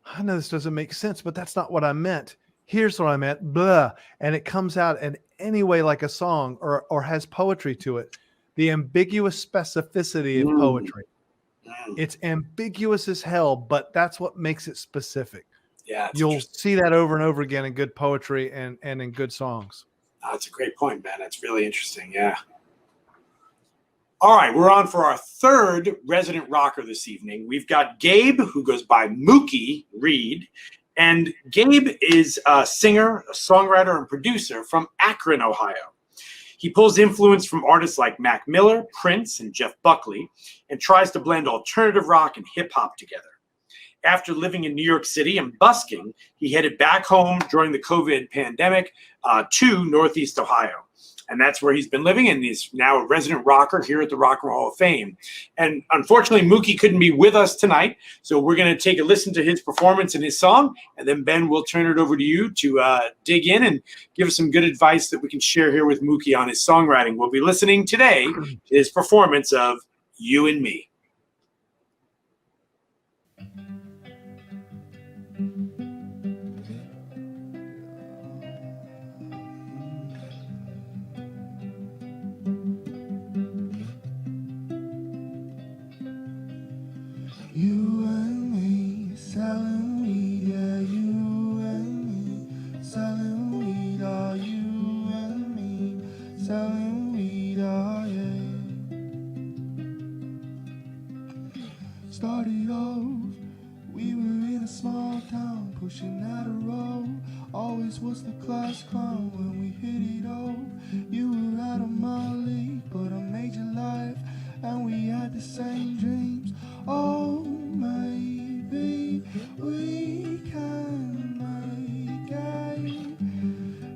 I know this doesn't make sense, but that's not what I meant. Here's what I meant, blah. And it comes out in any way like a song or has poetry to it. The ambiguous specificity of poetry. It's ambiguous as hell, but that's what makes it specific. Yeah, you'll see that over and over again in good poetry and in good songs. That's a great point, man. That's really interesting. Yeah. All right, we're on for our third resident rocker this evening. We've got Gabe, who goes by M.O.O.K.Y Reed. And Gabe is a singer, a songwriter, and producer from Akron, Ohio. He pulls influence from artists like Mac Miller, Prince, and Jeff Buckley, and tries to blend alternative rock and hip-hop together. After living in New York City and busking, he headed back home during the COVID pandemic to Northeast Ohio. And that's where he's been living, and he's now a resident rocker here at the Rock and Roll Hall of Fame. And unfortunately, M.O.O.K.Y couldn't be with us tonight, so we're going to take a listen to his performance and his song, and then, Ben, we'll turn it over to you to dig in and give us some good advice that we can share here with M.O.O.K.Y on his songwriting. We'll be listening today to his performance of You and Me. You and me selling weed, yeah, you and me selling weed, oh, you and me selling weed, oh, yeah. Started off, we were in a small town, pushing out a row. Always was the class clown when we hit it off. You were out of my league, but I made you laugh, and we had the same dreams. Oh, maybe we can make it.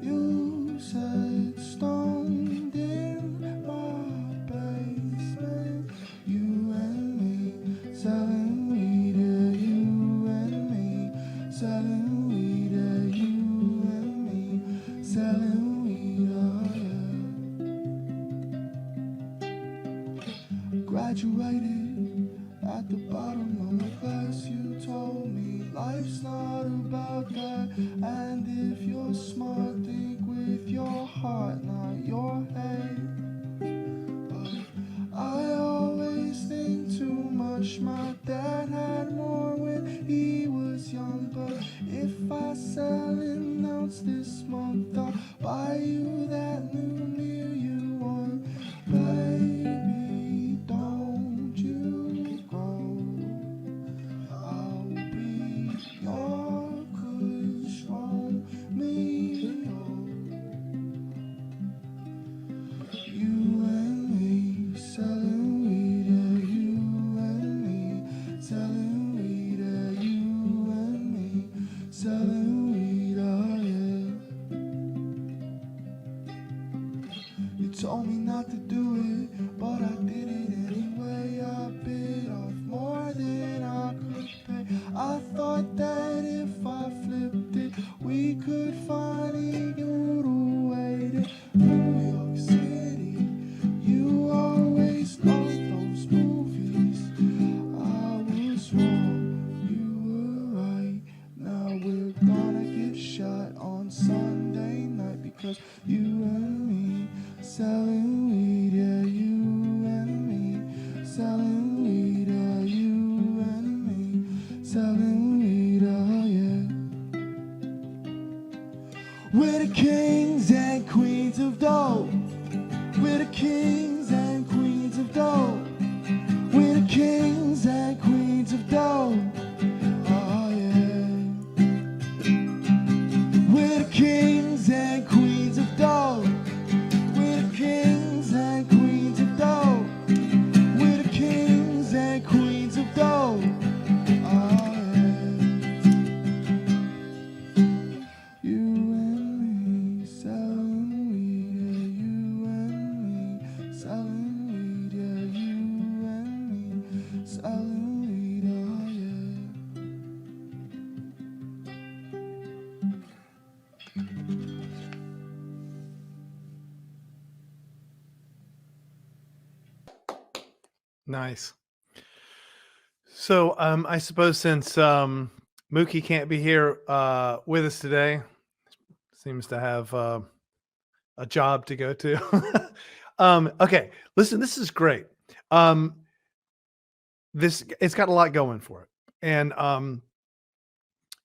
You said stoned in my basement. You and me selling weed, you and me selling weed, you and me selling weed, oh yeah. Graduated at the bottom of my class, you told me life's not about that. And if you're smart, think with your heart, not your head. But I always think too much. My dad had more when he was young, but if I sell an ounce this month, I'll buy you that new mirror you want, baby. Don't you go. I'll be your cushion, me, you and me selling weed, you and me selling weed, you and me selling weed, oh yeah. You told me not to do it, but I did it anyway. I bit off more than I could pay. I thought that if I flipped it, we could find a little way to kings and queens of dough. We're the kings and queens of dough. We're the kings and queens of dough. Oh yeah. We're the kings and queens of dough. We're the kings and queens of dough. We're the kings and queens of dough. Oh yeah. You and me selling weed, yeah. You and me selling weed, yeah. You and me selling weed, oh yeah. Nice. So I suppose since Mookie can't be here with us today, seems to have a job to go to. Okay, listen, this is great. It's got a lot going for it, and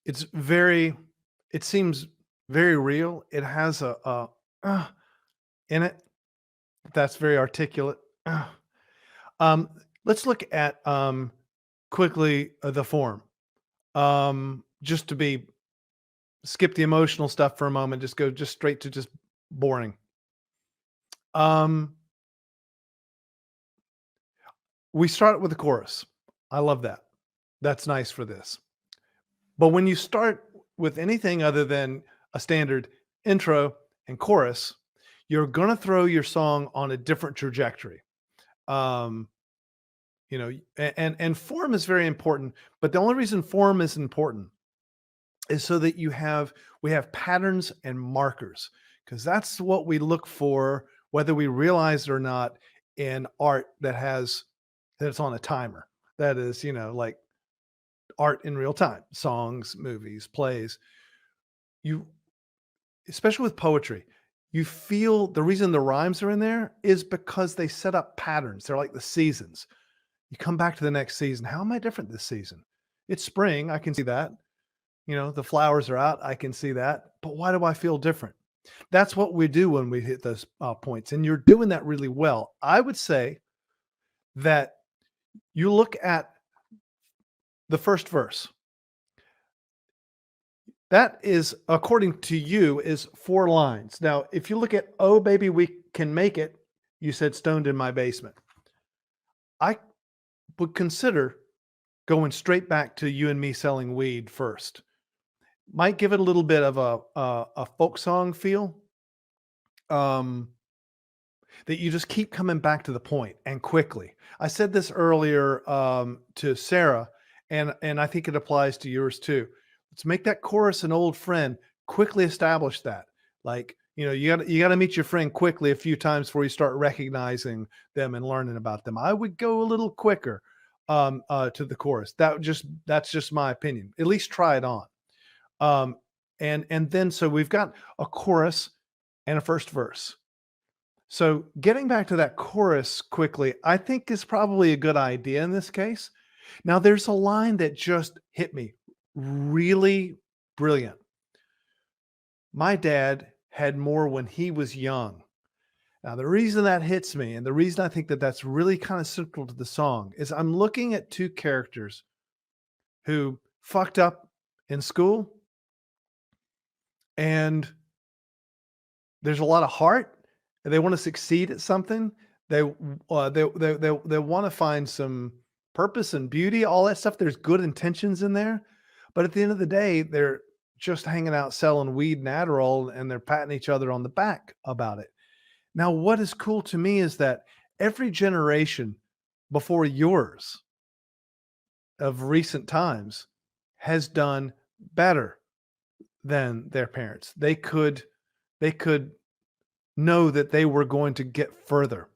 it seems very real. It has a in it that's very articulate. Let's look at quickly the form. Just to skip the emotional stuff for a moment, just go straight to just boring. We start with the chorus. I love that. That's nice for this. But when you start with anything other than a standard intro and chorus, you're going to throw your song on a different trajectory. You know, and form is very important, but the only reason form is important is so that we have patterns and markers, because that's what we look for, whether we realize it or not, in art that's on a timer. That is, you know, like art in real time, songs, movies, plays. Especially with poetry, you feel the reason the rhymes are in there is because they set up patterns. They're like the seasons. You come back to the next season. How am I different this season? It's spring. I can see that. You know, the flowers are out. I can see that. But why do I feel different? That's what we do when we hit those points. And you're doing that really well. I would say that you look at the first verse. That is, according to you, is 4 lines. Now, if you look at "Oh Baby, We Can Make It," you said "Stoned in My Basement." I would consider going straight back to "You and Me Selling Weed" first. Might give it a little bit of a folk song feel. That you just keep coming back to the point and quickly. I said this earlier to Sarah, and I think it applies to yours too. Let's make that chorus an old friend. Quickly establish that. Like, you know, you got to meet your friend quickly a few times before you start recognizing them and learning about them. I would go a little quicker to the chorus. That's just my opinion. At least try it on. And then so we've got a chorus and a first verse. So getting back to that chorus quickly, I think is probably a good idea in this case. Now, there's a line that just hit me really brilliant. My dad had more when he was young. Now, the reason that hits me, and the reason I think that that's really kind of central to the song, is I'm looking at 2 characters who fucked up in school, and there's a lot of heart. They want to succeed at something. They want to find some purpose and beauty, all that stuff. There's good intentions in there, but at the end of the day, they're just hanging out selling weed and Adderall, and they're patting each other on the back about it. Now, what is cool to me is that every generation before yours of recent times has done better than their parents. They could know that they were going to get further.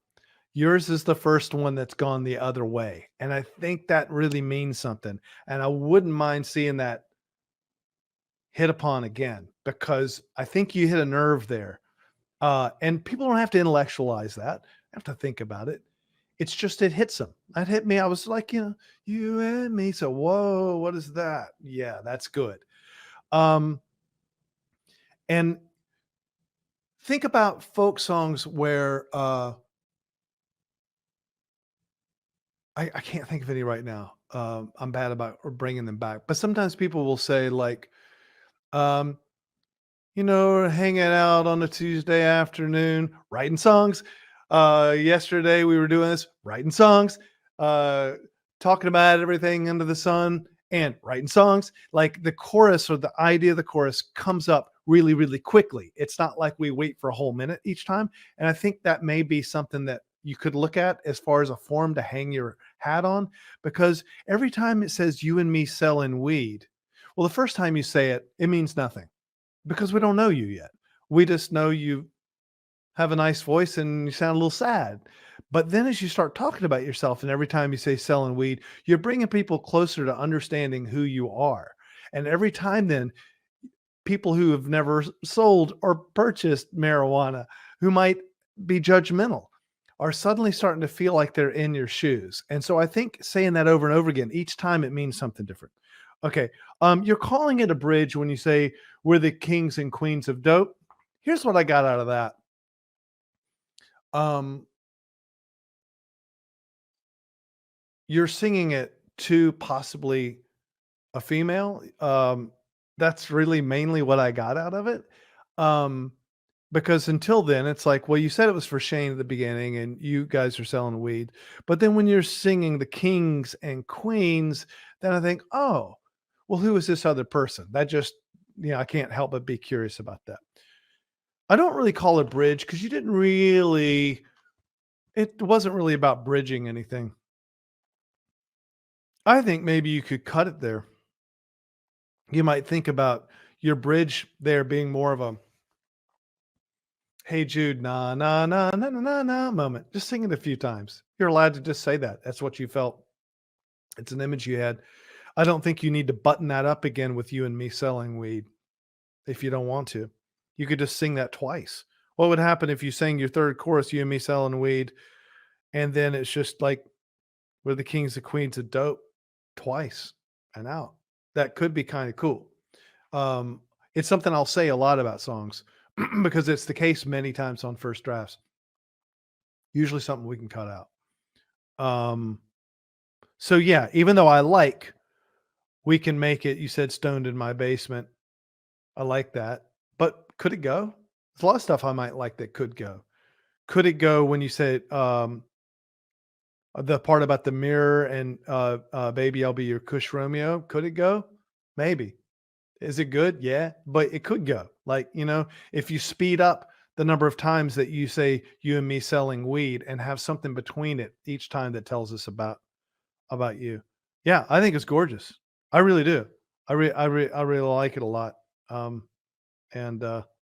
Yours is the first one that's gone the other way. And I think that really means something. And I wouldn't mind seeing that hit upon again, because I think you hit a nerve there. And people don't have to intellectualize that. They have to think about it. It's just, it hits them. That hit me. I was like, you know, you and me. So, whoa, what is that? Yeah, that's good. And think about folk songs where I can't think of any right now. I'm bad about bringing them back, but sometimes people will say like, um, hanging out on a Tuesday afternoon, writing songs. Yesterday we were doing this, writing songs, talking about everything under the sun and writing songs. Like the chorus or the idea of the chorus comes up really, really quickly. It's not like we wait for a whole minute each time. And I think that may be something that you could look at as far as a form to hang your hat on, because every time it says you and me selling weed, well, the first time you say it, it means nothing because we don't know you yet. We just know you have a nice voice and you sound a little sad. But then as you start talking about yourself and every time you say selling weed, you're bringing people closer to understanding who you are. And every time then people who have never sold or purchased marijuana, who might be judgmental, are suddenly starting to feel like they're in your shoes. And so I think saying that over and over again, each time it means something different. Okay. You're calling it a bridge when you say we're the kings and queens of dope. Here's what I got out of that. You're singing it to possibly a female. That's really mainly what I got out of it. Because until then, it's like, well, you said it was for Shane at the beginning and you guys are selling weed. But then when you're singing the kings and queens, then I think, oh, well, who is this other person? That just, I can't help but be curious about that. I don't really call it bridge because it wasn't really about bridging anything. I think maybe you could cut it there. You might think about your bridge there being more of a, hey Jude, na na na na na na na moment. Just sing it a few times. You're allowed to just say that. That's what you felt. It's an image you had. I don't think you need to button that up again with you and me selling weed if you don't want to. You could just sing that twice. What would happen if you sang your third chorus, you and me selling weed, and then it's just like we're the kings and queens of dope twice and out? That could be kind of cool. It's something I'll say a lot about songs because it's the case many times on first drafts. Usually something we can cut out. So yeah, even though we can make it, you said stoned in my basement. I like that, but could it go? There's a lot of stuff I might like that could go. Could it go when you said, the part about the mirror and, baby, I'll be your Kush Romeo. Could it go? Maybe. Is it good? Yeah, but it could go. Like, if you speed up the number of times that you say you and me selling weed and have something between it each time that tells us about you. Yeah, I think it's gorgeous. I really do. I really like it a lot.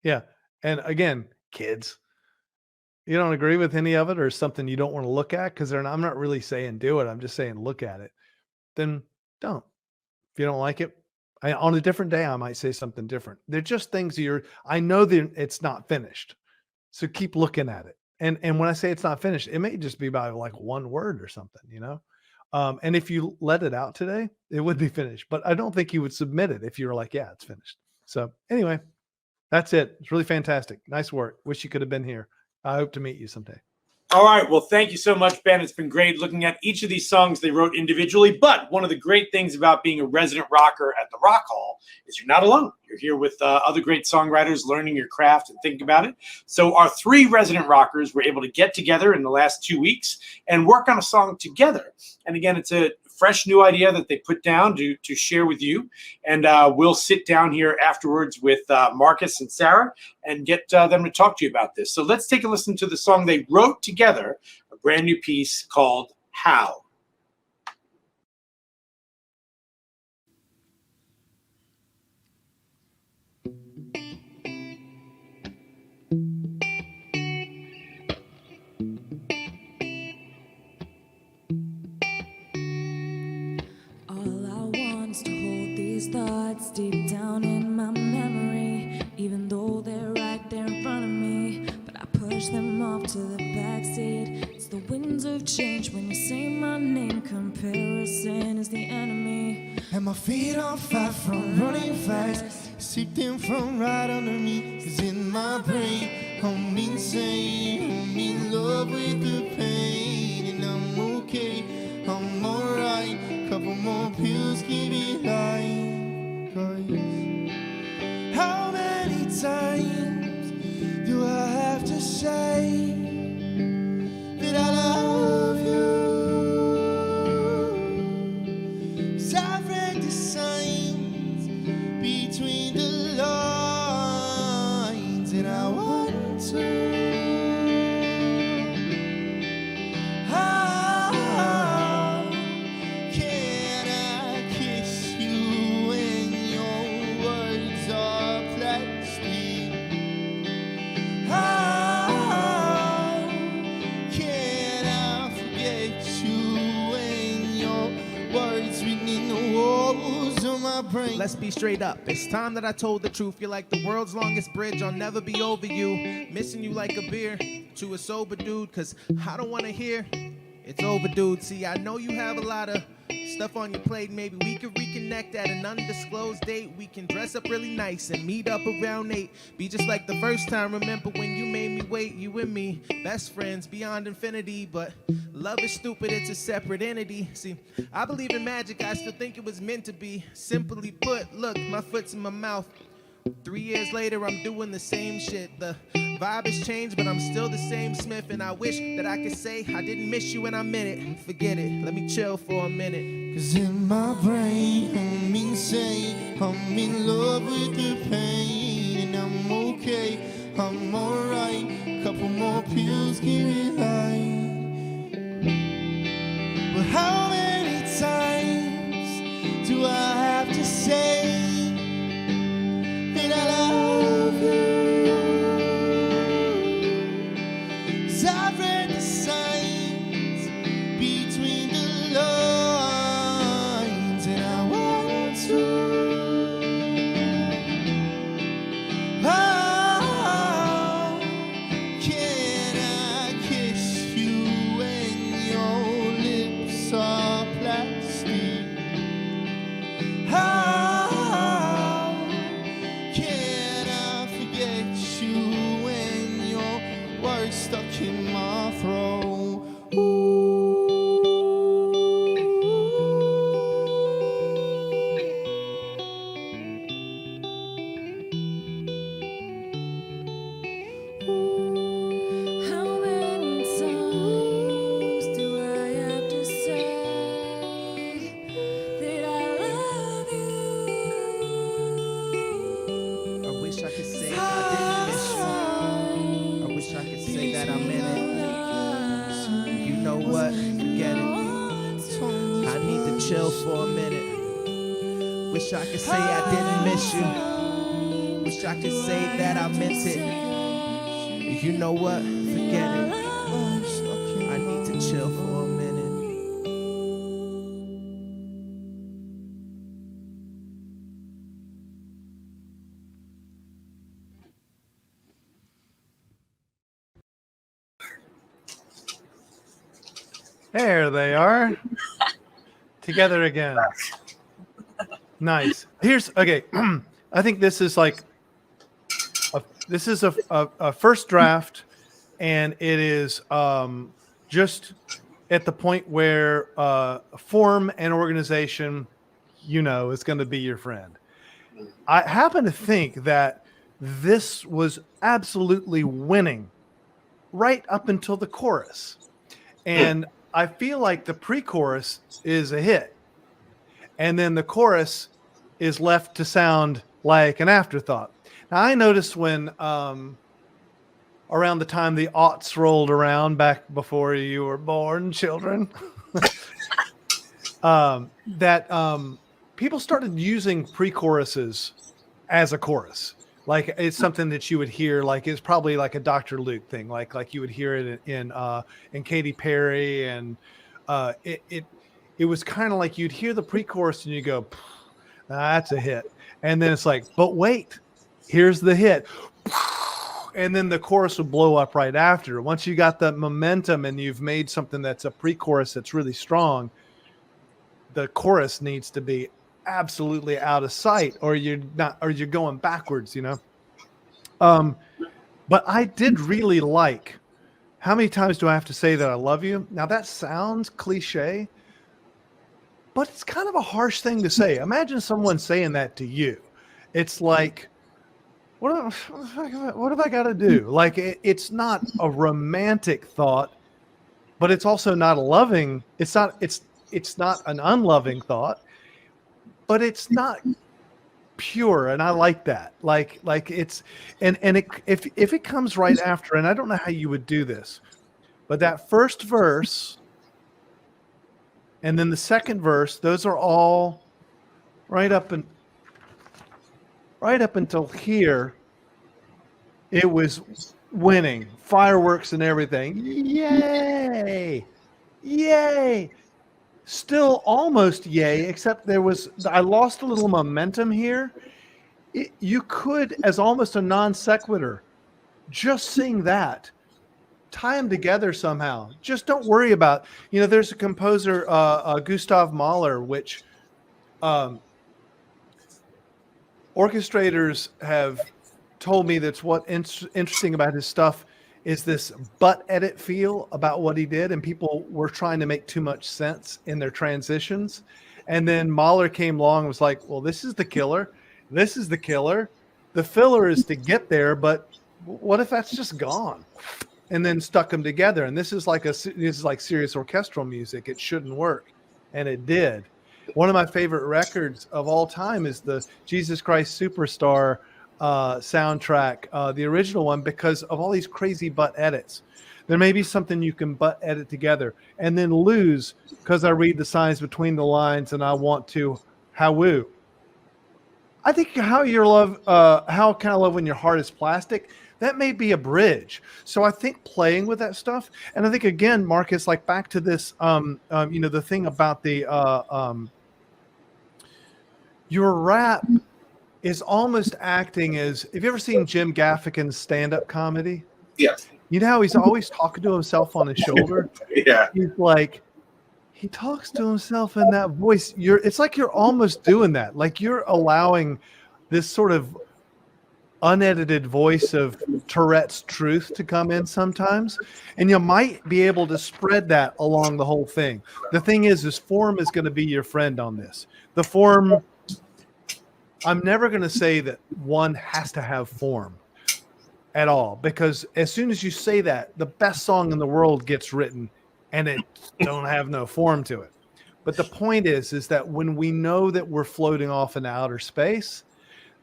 Yeah. And again, kids, you don't agree with any of it or something you don't want to look at because I'm not really saying do it. I'm just saying look at it. Then don't. If you don't like it, on a different day, I might say something different. They're just things I know that it's not finished. So keep looking at it. And when I say it's not finished, it may just be about like one word or something, and if you let it out today, it would be finished, but I don't think you would submit it if you were like, yeah, it's finished. So anyway, that's it. It's really fantastic. Nice work. Wish you could have been here. I hope to meet you someday. All right. Well, thank you so much, Ben. It's been great looking at each of these songs they wrote individually. But one of the great things about being a resident rocker at the Rock Hall is you're not alone. You're here with other great songwriters learning your craft and thinking about it. So our 3 resident rockers were able to get together in the last 2 weeks and work on a song together. And again, it's a fresh new idea that they put down to share with you. And we'll sit down here afterwards with Marcus and Sarah and get them to talk to you about this. So let's take a listen to the song they wrote together, a brand new piece called How. Thoughts deep down in my memory, even though they're right there in front of me, but I push them off to the backseat. It's the winds of change when you say my name. Comparison is the enemy, and my feet are fat from running fast, seeped in from right underneath. 'Cause in my brain I'm insane, I'm in love with the pain, and I'm okay, I'm alright. Couple more pills, keep it light. 'Cause how many times do I have to say that I love you? 'Cause I've read the signs between the lines, and I want to. How can I kiss you when your words are plastic? How can I forget you when your words written the walls of my brain? Let's be straight up. It's time that I told the truth. You're like the world's longest bridge. I'll never be over you. Missing you like a beer to a sober dude. Cause I don't wanna hear it's over, dude. See, I know you have a lot of stuff on your plate. Maybe we could reconnect at an undisclosed date. We can dress up really nice and meet up around 8. Be just like the first time. Remember when you made me wait? You and me, best friends beyond infinity. But love is stupid, it's a separate entity. See, I believe in magic, I still think it was meant to be. Simply put, look, my foot's in my mouth. 3 years later, I'm doing the same shit. The vibe has changed, but I'm still the same Smith. And I wish that I could say I didn't miss you and I meant it. Forget it, let me chill for a minute. Cause in my brain, I'm insane, I'm in love with the pain, and I'm okay, I'm alright. Couple more pills, keep it light. But how many times do I have to say that I love you? 'Cause I've read the signs between the lines, and I want to. How can I kiss you when your lips are plastic? How can I forget you when your words stuck in my throat? How many times do I have to say that I love you? I wish I could say I didn't miss you. I wish I could say that I meant it. You know what? Forget it. I need to chill for a minute. Wish I could say I didn't miss you. Wish I could say that I meant it. You know what? Forget it. I need to chill for a minute. There they are. Together again. Nice. Here's okay. I think this is like this is a first draft, and it is just at the point where form and organization, you know, is going to be your friend. I happen to think that this was absolutely winning right up until the chorus. And I feel like the pre-chorus is a hit. And then the chorus is left to sound like an afterthought. Now, I noticed when around the time the aughts rolled around, back before you were born, children, that people started using pre-choruses as a chorus. Like it's something that you would hear, like it's probably like a Dr. Luke thing, like you would hear it in Katy Perry, and it was kind of like you'd hear the pre-chorus and you go, that's a hit, and then it's like, but wait, here's the hit, and then the chorus would blow up right after. Once you got the momentum and you've made something that's a pre-chorus that's really strong, the chorus needs to be absolutely out of sight, or you're not, or you're going backwards, you know. But I did really like, how many times do I have to say that I love you? Now that sounds cliche, but it's kind of a harsh thing to say. Imagine someone saying that to you. It's like, what have I got to do? Like, it's not a romantic thought, but it's also not a loving. It's not an unloving thought, but it's not pure. And I like that. Like it's, if it comes right after, and I don't know how you would do this, but that first verse and then the second verse, those are all right up until here. It was winning, fireworks and everything. Yay! Yay! Still almost yay, except I lost a little momentum here. You could, as almost a non sequitur, just sing that. Tie them together somehow. Just don't worry about, there's a composer, Gustav Mahler, which orchestrators have told me that's what interesting about his stuff is this butt edit feel about what he did, and people were trying to make too much sense in their transitions. And then Mahler came along and was like, well, this is the killer. This is the killer. The filler is to get there, but what if that's just gone? And then stuck them together. And this is like serious orchestral music. It shouldn't work. And it did. One of my favorite records of all time is the Jesus Christ Superstar soundtrack, the original one, because of all these crazy butt edits. There may be something you can butt edit together and then lose because I read the signs between the lines and I want to howoo. I think how can I love when your heart is plastic? That may be a bridge. So I think playing with that stuff, and I think again, Marcus, like back to this, the thing about your rap is almost acting as, have you ever seen Jim Gaffigan's stand-up comedy? Yes. You know how he's always talking to himself on his shoulder? Yeah. He's like, he talks to himself in that voice. It's like you're almost doing that. Like you're allowing this sort of unedited voice of Tourette's truth to come in sometimes. And you might be able to spread that along the whole thing. The thing is form is going to be your friend on this. The form, I'm never going to say that one has to have form at all, because as soon as you say that, the best song in the world gets written and it don't have no form to it. But the point is that when we know that we're floating off in outer space,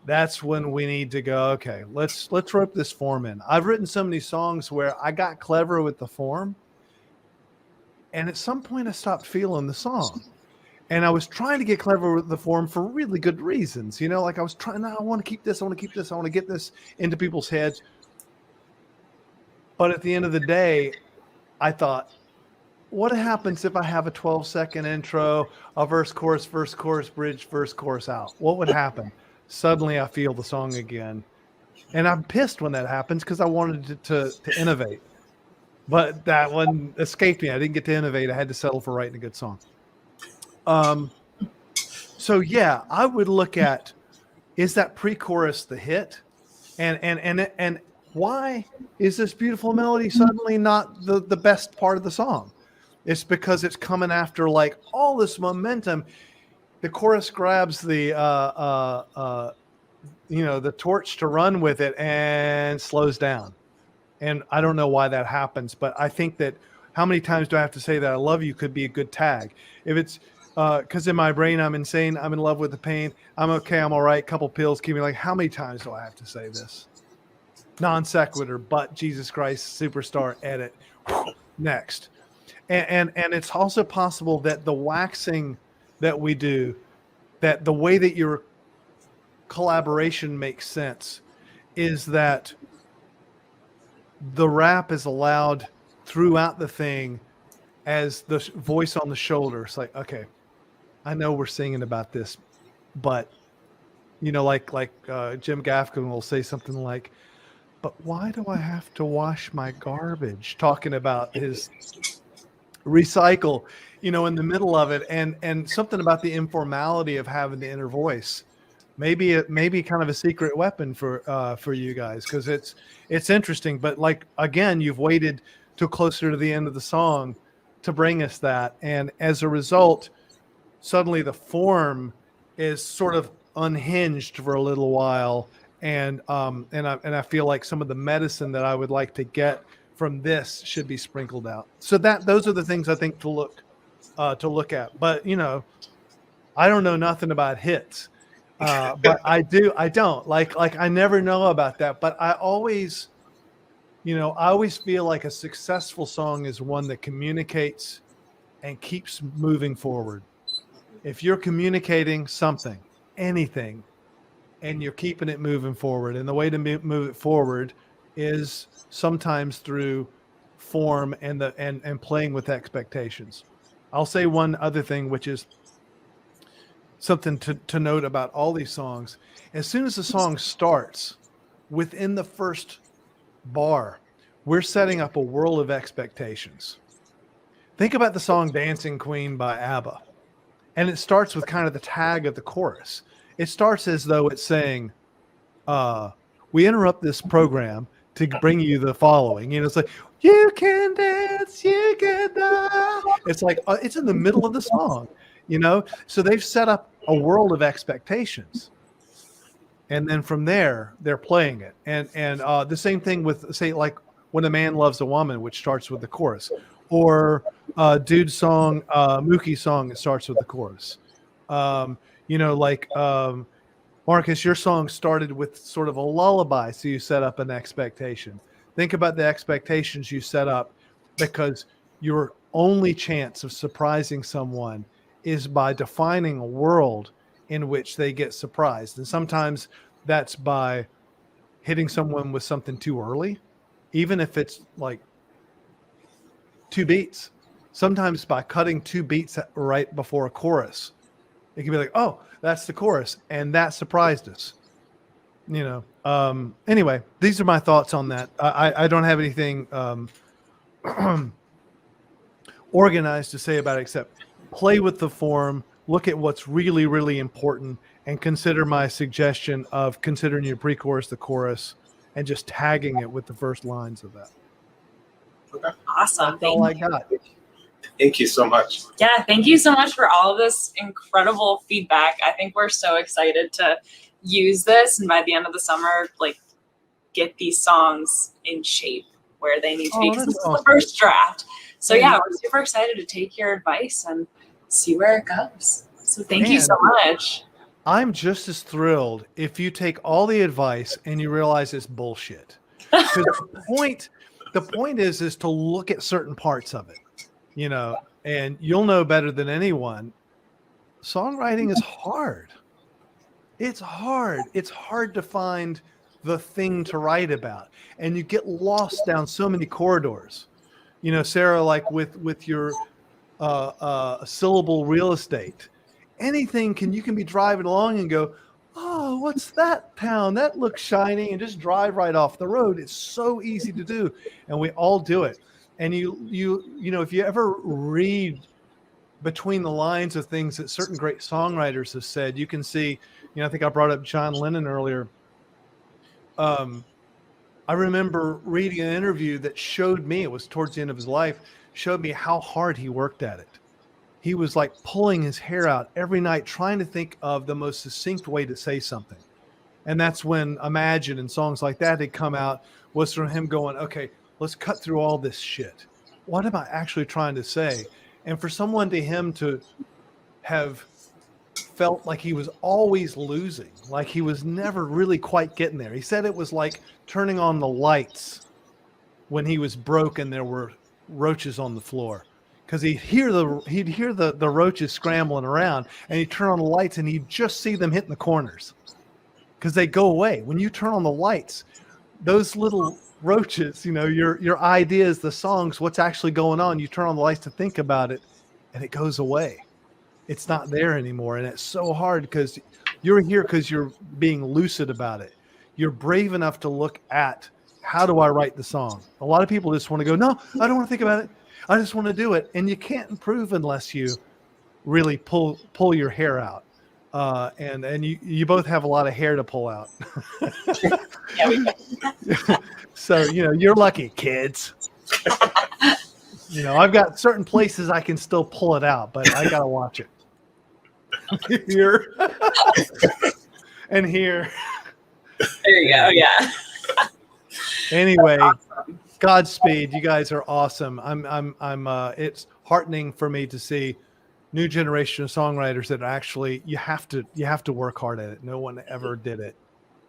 that's when we need to go, okay, let's rope this form in. I've written so many songs where I got clever with the form, and at some point I stopped feeling the song. And I was trying to get clever with the form for really good reasons. Like I was trying, I want to keep this, I want to get this into people's heads. But at the end of the day, I thought, what happens if I have a 12-second intro, a verse, chorus, bridge, verse, chorus out? What would happen? Suddenly I feel the song again. And I'm pissed when that happens because I wanted to innovate. But that one escaped me. I didn't get to innovate. I had to settle for writing a good song. So yeah, I would look at, is that pre-chorus the hit? And why is this beautiful melody suddenly not the best part of the song? It's because it's coming after like all this momentum. The chorus grabs the torch to run with it and slows down. And I don't know why that happens, but I think that how many times do I have to say that I love you could be a good tag. If it's because in my brain I'm insane, I'm in love with the pain, I'm okay, I'm all right, couple pills keep me, like, how many times do I have to say this? Non sequitur, but Jesus Christ Superstar edit. Next. And it's also possible that the waxing that we do, that the way that your collaboration makes sense is that the rap is allowed throughout the thing as the voice on the shoulder. It's like, okay, I know we're singing about this, but like Jim Gaffigan will say something like, but why do I have to wash my garbage? Talking about his recycle, in the middle of it, and something about the informality of having the inner voice maybe kind of a secret weapon for you guys, because it's interesting. But like, again, you've waited till closer to the end of the song to bring us that, and as a result, suddenly the form is sort of unhinged for a little while, and I feel like some of the medicine that I would like to get from this should be sprinkled out. So those are the things I think to look at. But I don't know nothing about hits, but I don't like I never know about that. But I always feel like a successful song is one that communicates and keeps moving forward. If you're communicating something, anything, and you're keeping it moving forward, and the way to move it forward is sometimes through form and playing with expectations. I'll say one other thing, which is something to note about all these songs. As soon as the song starts, within the first bar, we're setting up a world of expectations. Think about the song Dancing Queen by ABBA. And it starts with kind of the tag of the chorus. It starts as though it's saying, we interrupt this program to bring you the following. It's like, you can dance, you can die. It's like, it's in the middle of the song, So they've set up a world of expectations. And then from there, they're playing it. And the same thing with, say, like When a Man Loves a Woman, which starts with the chorus. Or Dude's song, M.O.O.K.Y song, it starts with the chorus. Marcus, your song started with sort of a lullaby, so you set up an expectation. Think about the expectations you set up, because your only chance of surprising someone is by defining a world in which they get surprised. And sometimes that's by hitting someone with something too early, even if it's like 2 beats. Sometimes by cutting 2 beats right before a chorus, it can be like, oh, that's the chorus, and that surprised us. Anyway, these are my thoughts on that. I don't have anything organized to say about it, except play with the form, look at what's really, really important, and consider my suggestion of considering your pre-chorus, the chorus, and just tagging it with the first lines of that. Okay. Awesome. That's all I got. Thank you so much. Yeah, thank you so much for all of this incredible feedback. I think we're so excited to use this, and by the end of the summer, get these songs in shape where they need to be, because this is the first draft. So yeah, we're super excited to take your advice and see where it goes. So thank you so much. I'm just as thrilled if you take all the advice and you realize it's bullshit. Because the point is to look at certain parts of it, and you'll know better than anyone. Songwriting is hard. It's hard. It's hard to find the thing to write about, and you get lost down so many corridors. Sarah, like with your syllable real estate, anything you can be driving along and go, oh, what's that town? That looks shiny, and just drive right off the road. It's so easy to do, and we all do it. And if you ever read between the lines of things that certain great songwriters have said, you can see, I think I brought up John Lennon earlier. I remember reading an interview that showed me, it was towards the end of his life, showed me how hard he worked at it. He was like pulling his hair out every night, trying to think of the most succinct way to say something. And that's when Imagine and songs like that had come out, was from him going, okay, let's cut through all this shit. What am I actually trying to say? And for someone to him to have felt like he was always losing, like he was never really quite getting there. He said it was like turning on the lights when he was broke and there were roaches on the floor, because he'd hear the roaches scrambling around, and he'd turn on the lights and he'd just see them hitting the corners because they go away. When you turn on the lights, those little roaches, your ideas, the songs, what's actually going on, you turn on the lights to think about it, and it goes away. It's not there anymore. And it's so hard because you're here because you're being lucid about it. You're brave enough to look at, how do I write the song? A lot of people just want to go, no, I don't want to think about it. I just want to do it. And you can't improve unless you really pull your hair out. And you both have a lot of hair to pull out. Yeah, we can. So, you're lucky, kids. I've got certain places I can still pull it out, but I got to watch it. Here and here. There you go. Yeah. Anyway, Godspeed. You guys are awesome. It's heartening for me to see new generation of songwriters that actually you have to work hard at it. No one ever did it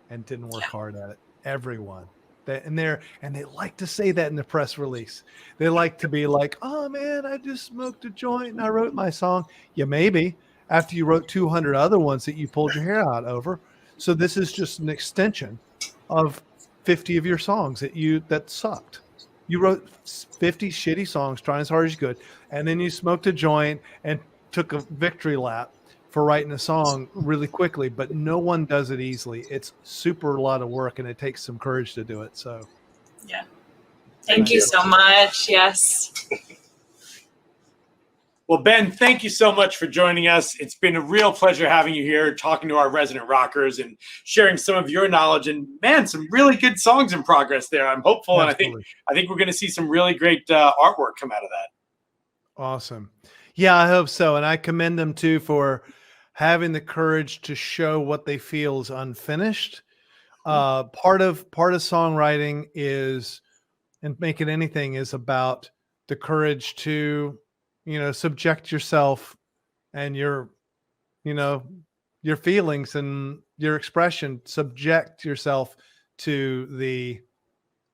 and didn't work hard at it. Everyone. And they like to say that in the press release. They like to be like, "Oh man, I just smoked a joint and I wrote my song." Yeah, maybe after you wrote 200 other ones that you pulled your hair out over. So this is just an extension of 50 of your songs that sucked. You wrote 50 shitty songs trying as hard as you could, and then you smoked a joint and took a victory lap for writing a song really quickly, but no one does it easily. It's super a lot of work, and it takes some courage to do it. So, Yeah. Thank you so much. Yes. Well, Ben, thank you so much for joining us. It's been a real pleasure having you here, talking to our resident rockers and sharing some of your knowledge. And man, some really good songs in progress there. I'm hopeful, absolutely. And I think we're going to see some really great artwork come out of that. Awesome. Yeah, I hope so. And I commend them too for having the courage to show what they feel is unfinished. Part of songwriting is, and making anything, is about the courage to, subject yourself and your feelings and your expression, subject yourself to the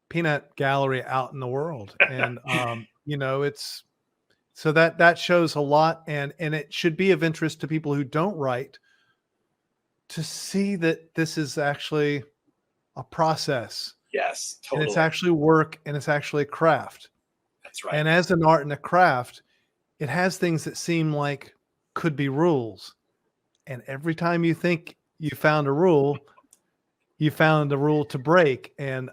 peanut gallery out in the world. And, it's, so that shows a lot, and it should be of interest to people who don't write to see that this is actually a process. Yes, totally. And it's actually work, and it's actually a craft. That's right. And as an art and a craft, it has things that seem like could be rules. And every time you think you found a rule, you found a rule to break. And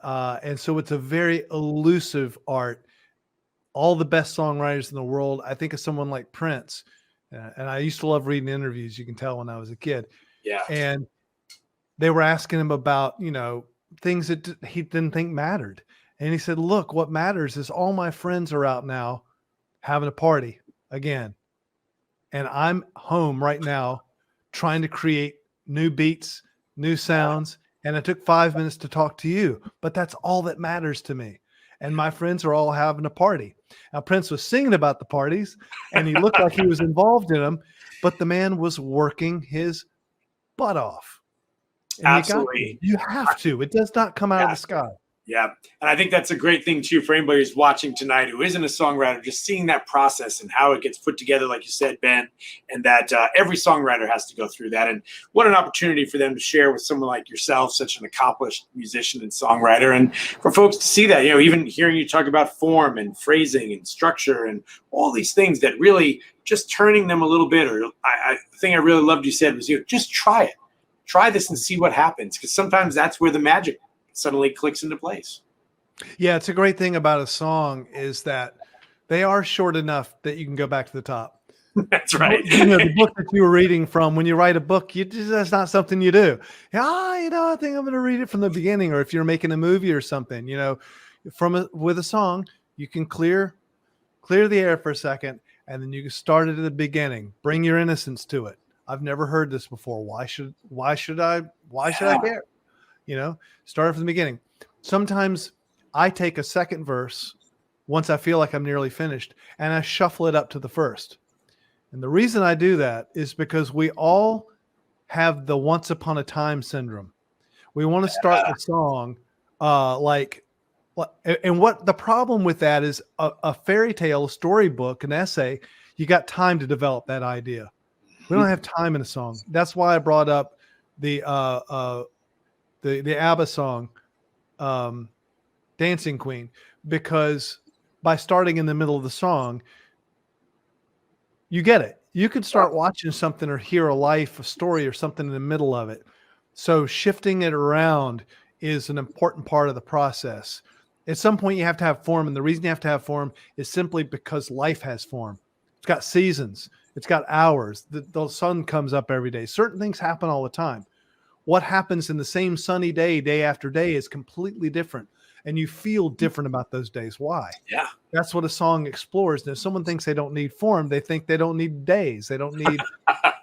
so it's a very elusive art. All the best songwriters in the world, I think of someone like Prince, and I used to love reading interviews. You can tell when I was a kid. Yeah. And they were asking him about, things that he didn't think mattered. And he said, "Look, what matters is all my friends are out now having a party again. And I'm home right now trying to create new beats, new sounds. And it took 5 minutes to talk to you, but that's all that matters to me. And my friends are all having a party." Now, Prince was singing about the parties, and he looked like he was involved in them, but the man was working his butt off. And Absolutely. You have to. It does not come out of the sky. Yeah. And I think that's a great thing, too, for anybody who's watching tonight who isn't a songwriter, just seeing that process and how it gets put together, like you said, Ben, and that every songwriter has to go through that. And what an opportunity for them to share with someone like yourself, such an accomplished musician and songwriter, and for folks to see that, even hearing you talk about form and phrasing and structure and all these things that really just turning them a little bit. Or the thing I really loved you said was, just try it. Try this and see what happens, because sometimes that's where the magic suddenly clicks into place. Yeah, it's a great thing about a song is that they are short enough that you can go back to the top. That's right. The book that you were reading from, when you write a book, that's not something you do. I think I'm going to read it from the beginning. Or if you're making a movie or something, with a song, you can clear the air for a second, and then you can start it at the beginning. Bring your innocence to it. I've never heard this before. Why should I care? Start from the beginning. Sometimes I take a second verse once I feel like I'm nearly finished, and I shuffle it up to the first. And the reason I do that is because we all have the once upon a time syndrome. We want to start the song and what the problem with that is a fairy tale, a storybook, an essay, you got time to develop that idea. We don't have time in a song. That's why I brought up the ABBA song, Dancing Queen, because by starting in the middle of the song, you get it. You could start watching something or hear a story or something in the middle of it. So shifting it around is an important part of the process. At some point you have to have form. And the reason you have to have form is simply because life has form. It's got seasons. It's got hours. The sun comes up every day. Certain things happen all the time. What happens in the same sunny day, day after day, is completely different. And you feel different about those days. Why? Yeah. That's what a song explores. And if someone thinks they don't need form, they think they don't need days. They don't need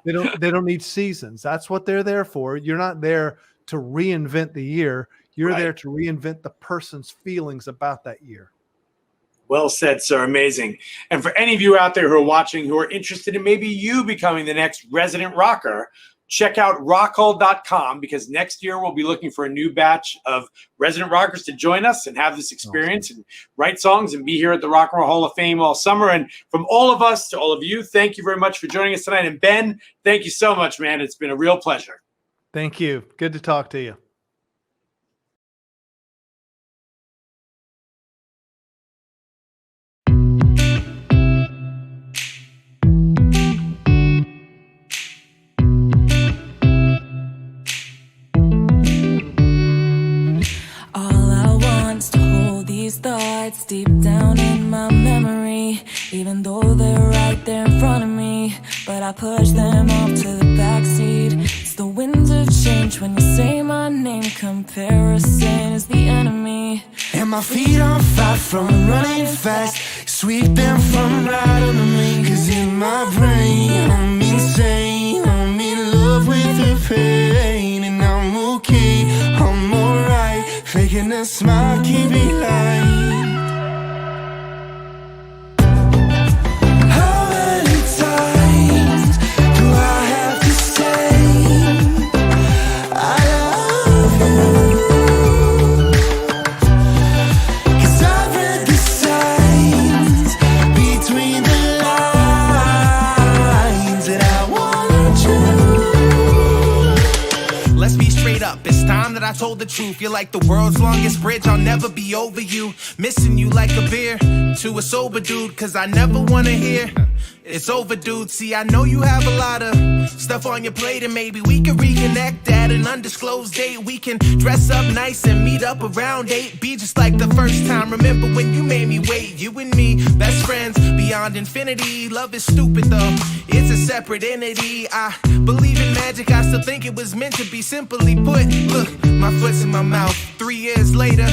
they don't need seasons. That's what they're there for. You're not there to reinvent the year. You're there to reinvent the person's feelings about that year. Well said, sir. Amazing. And for any of you out there who are watching who are interested in maybe you becoming the next resident rocker, check out rockhall.com, because next year we'll be looking for a new batch of resident rockers to join us and have this experience and write songs and be here at the Rock and Roll Hall of Fame all summer. And from all of us to all of you, thank you very much for joining us tonight. And Ben, thank you so much, man. It's been a real pleasure. Thank you. Good to talk to you. Thoughts deep down in my memory, even though they're right there in front of me, but I push them off to the backseat. It's the winds of change when you say my name. Comparison is the enemy, and my feet on fire from running fast, sweep them from right under me. Cause in my brain I'm insane, I'm in love with the pain. And I'm okay, I'm alright, faking a smile, keep it light. How many times do I have to say I love you? Cause I've read the signs between the lines that I want you. Let's be straight up, it's time that I told the truth. You're like the world's longest bridge, I'll never be over you. Missing you like a beer to a sober dude, cause I never wanna hear it's over, dude. See, I know you have a lot of stuff on your plate, and maybe we can reconnect at an undisclosed date. We can dress up nice and meet up around 8. Be just like the first time. Remember when you made me wait? You and me, best friends beyond infinity. Love is stupid though, it's a separate entity. I believe in magic, I still think it was meant to be. Simply put, look, my foot's in my mouth. 3 years later,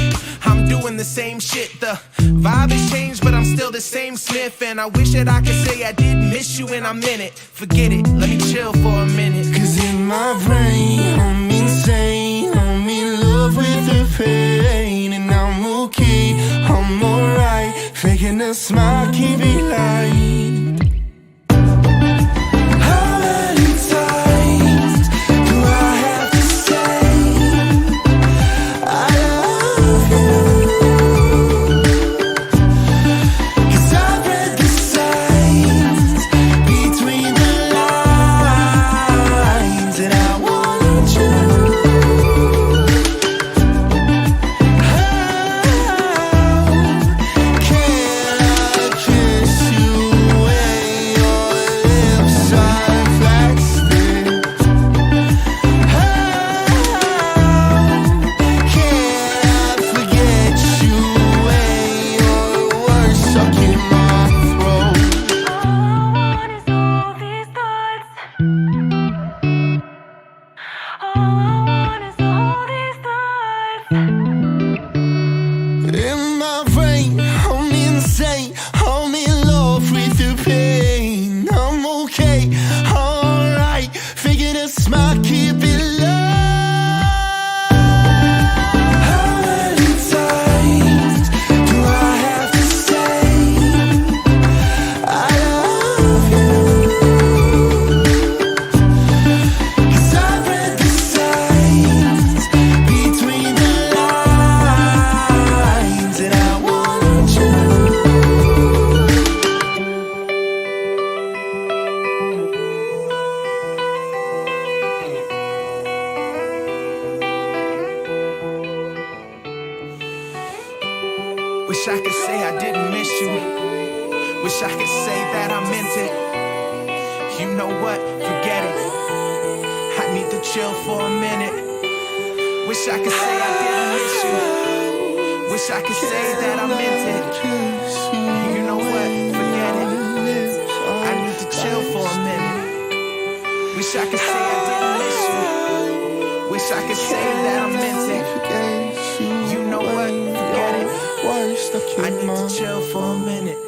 I'm doing the same shit. The vibe has changed, but I'm still the same Smith. And I wish that I could say I didn't miss you and I meant it. Forget it, let me chill for a minute. Cause in my brain, I'm insane, I'm in love with the pain. And I'm okay, I'm alright, faking a smile, keep it light. How many times do I have to say I love you? Cause I've read the signs between the lines that I want you. How can I kiss you when your lips are plastic? How can I forget you when your words stuck in my throat? all I want is all these thoughts. All I want is all these thoughts. In my brain, I'm insane, I'm in love with the pain. I'm okay, alright, figure a smile, keep it low. How many times do I have to say I love you? Cause I've read the signs between the lines that I want you. Wish I could say I didn't miss you. Wish I could say that I meant it. You know what? Forget it. I need to chill for a minute. Wish I could say I didn't miss you. Wish I could say that I meant it. You know what? Forget it. I need to chill for a can say that I meant it. You know what? Forget it. I need to chill for a minute.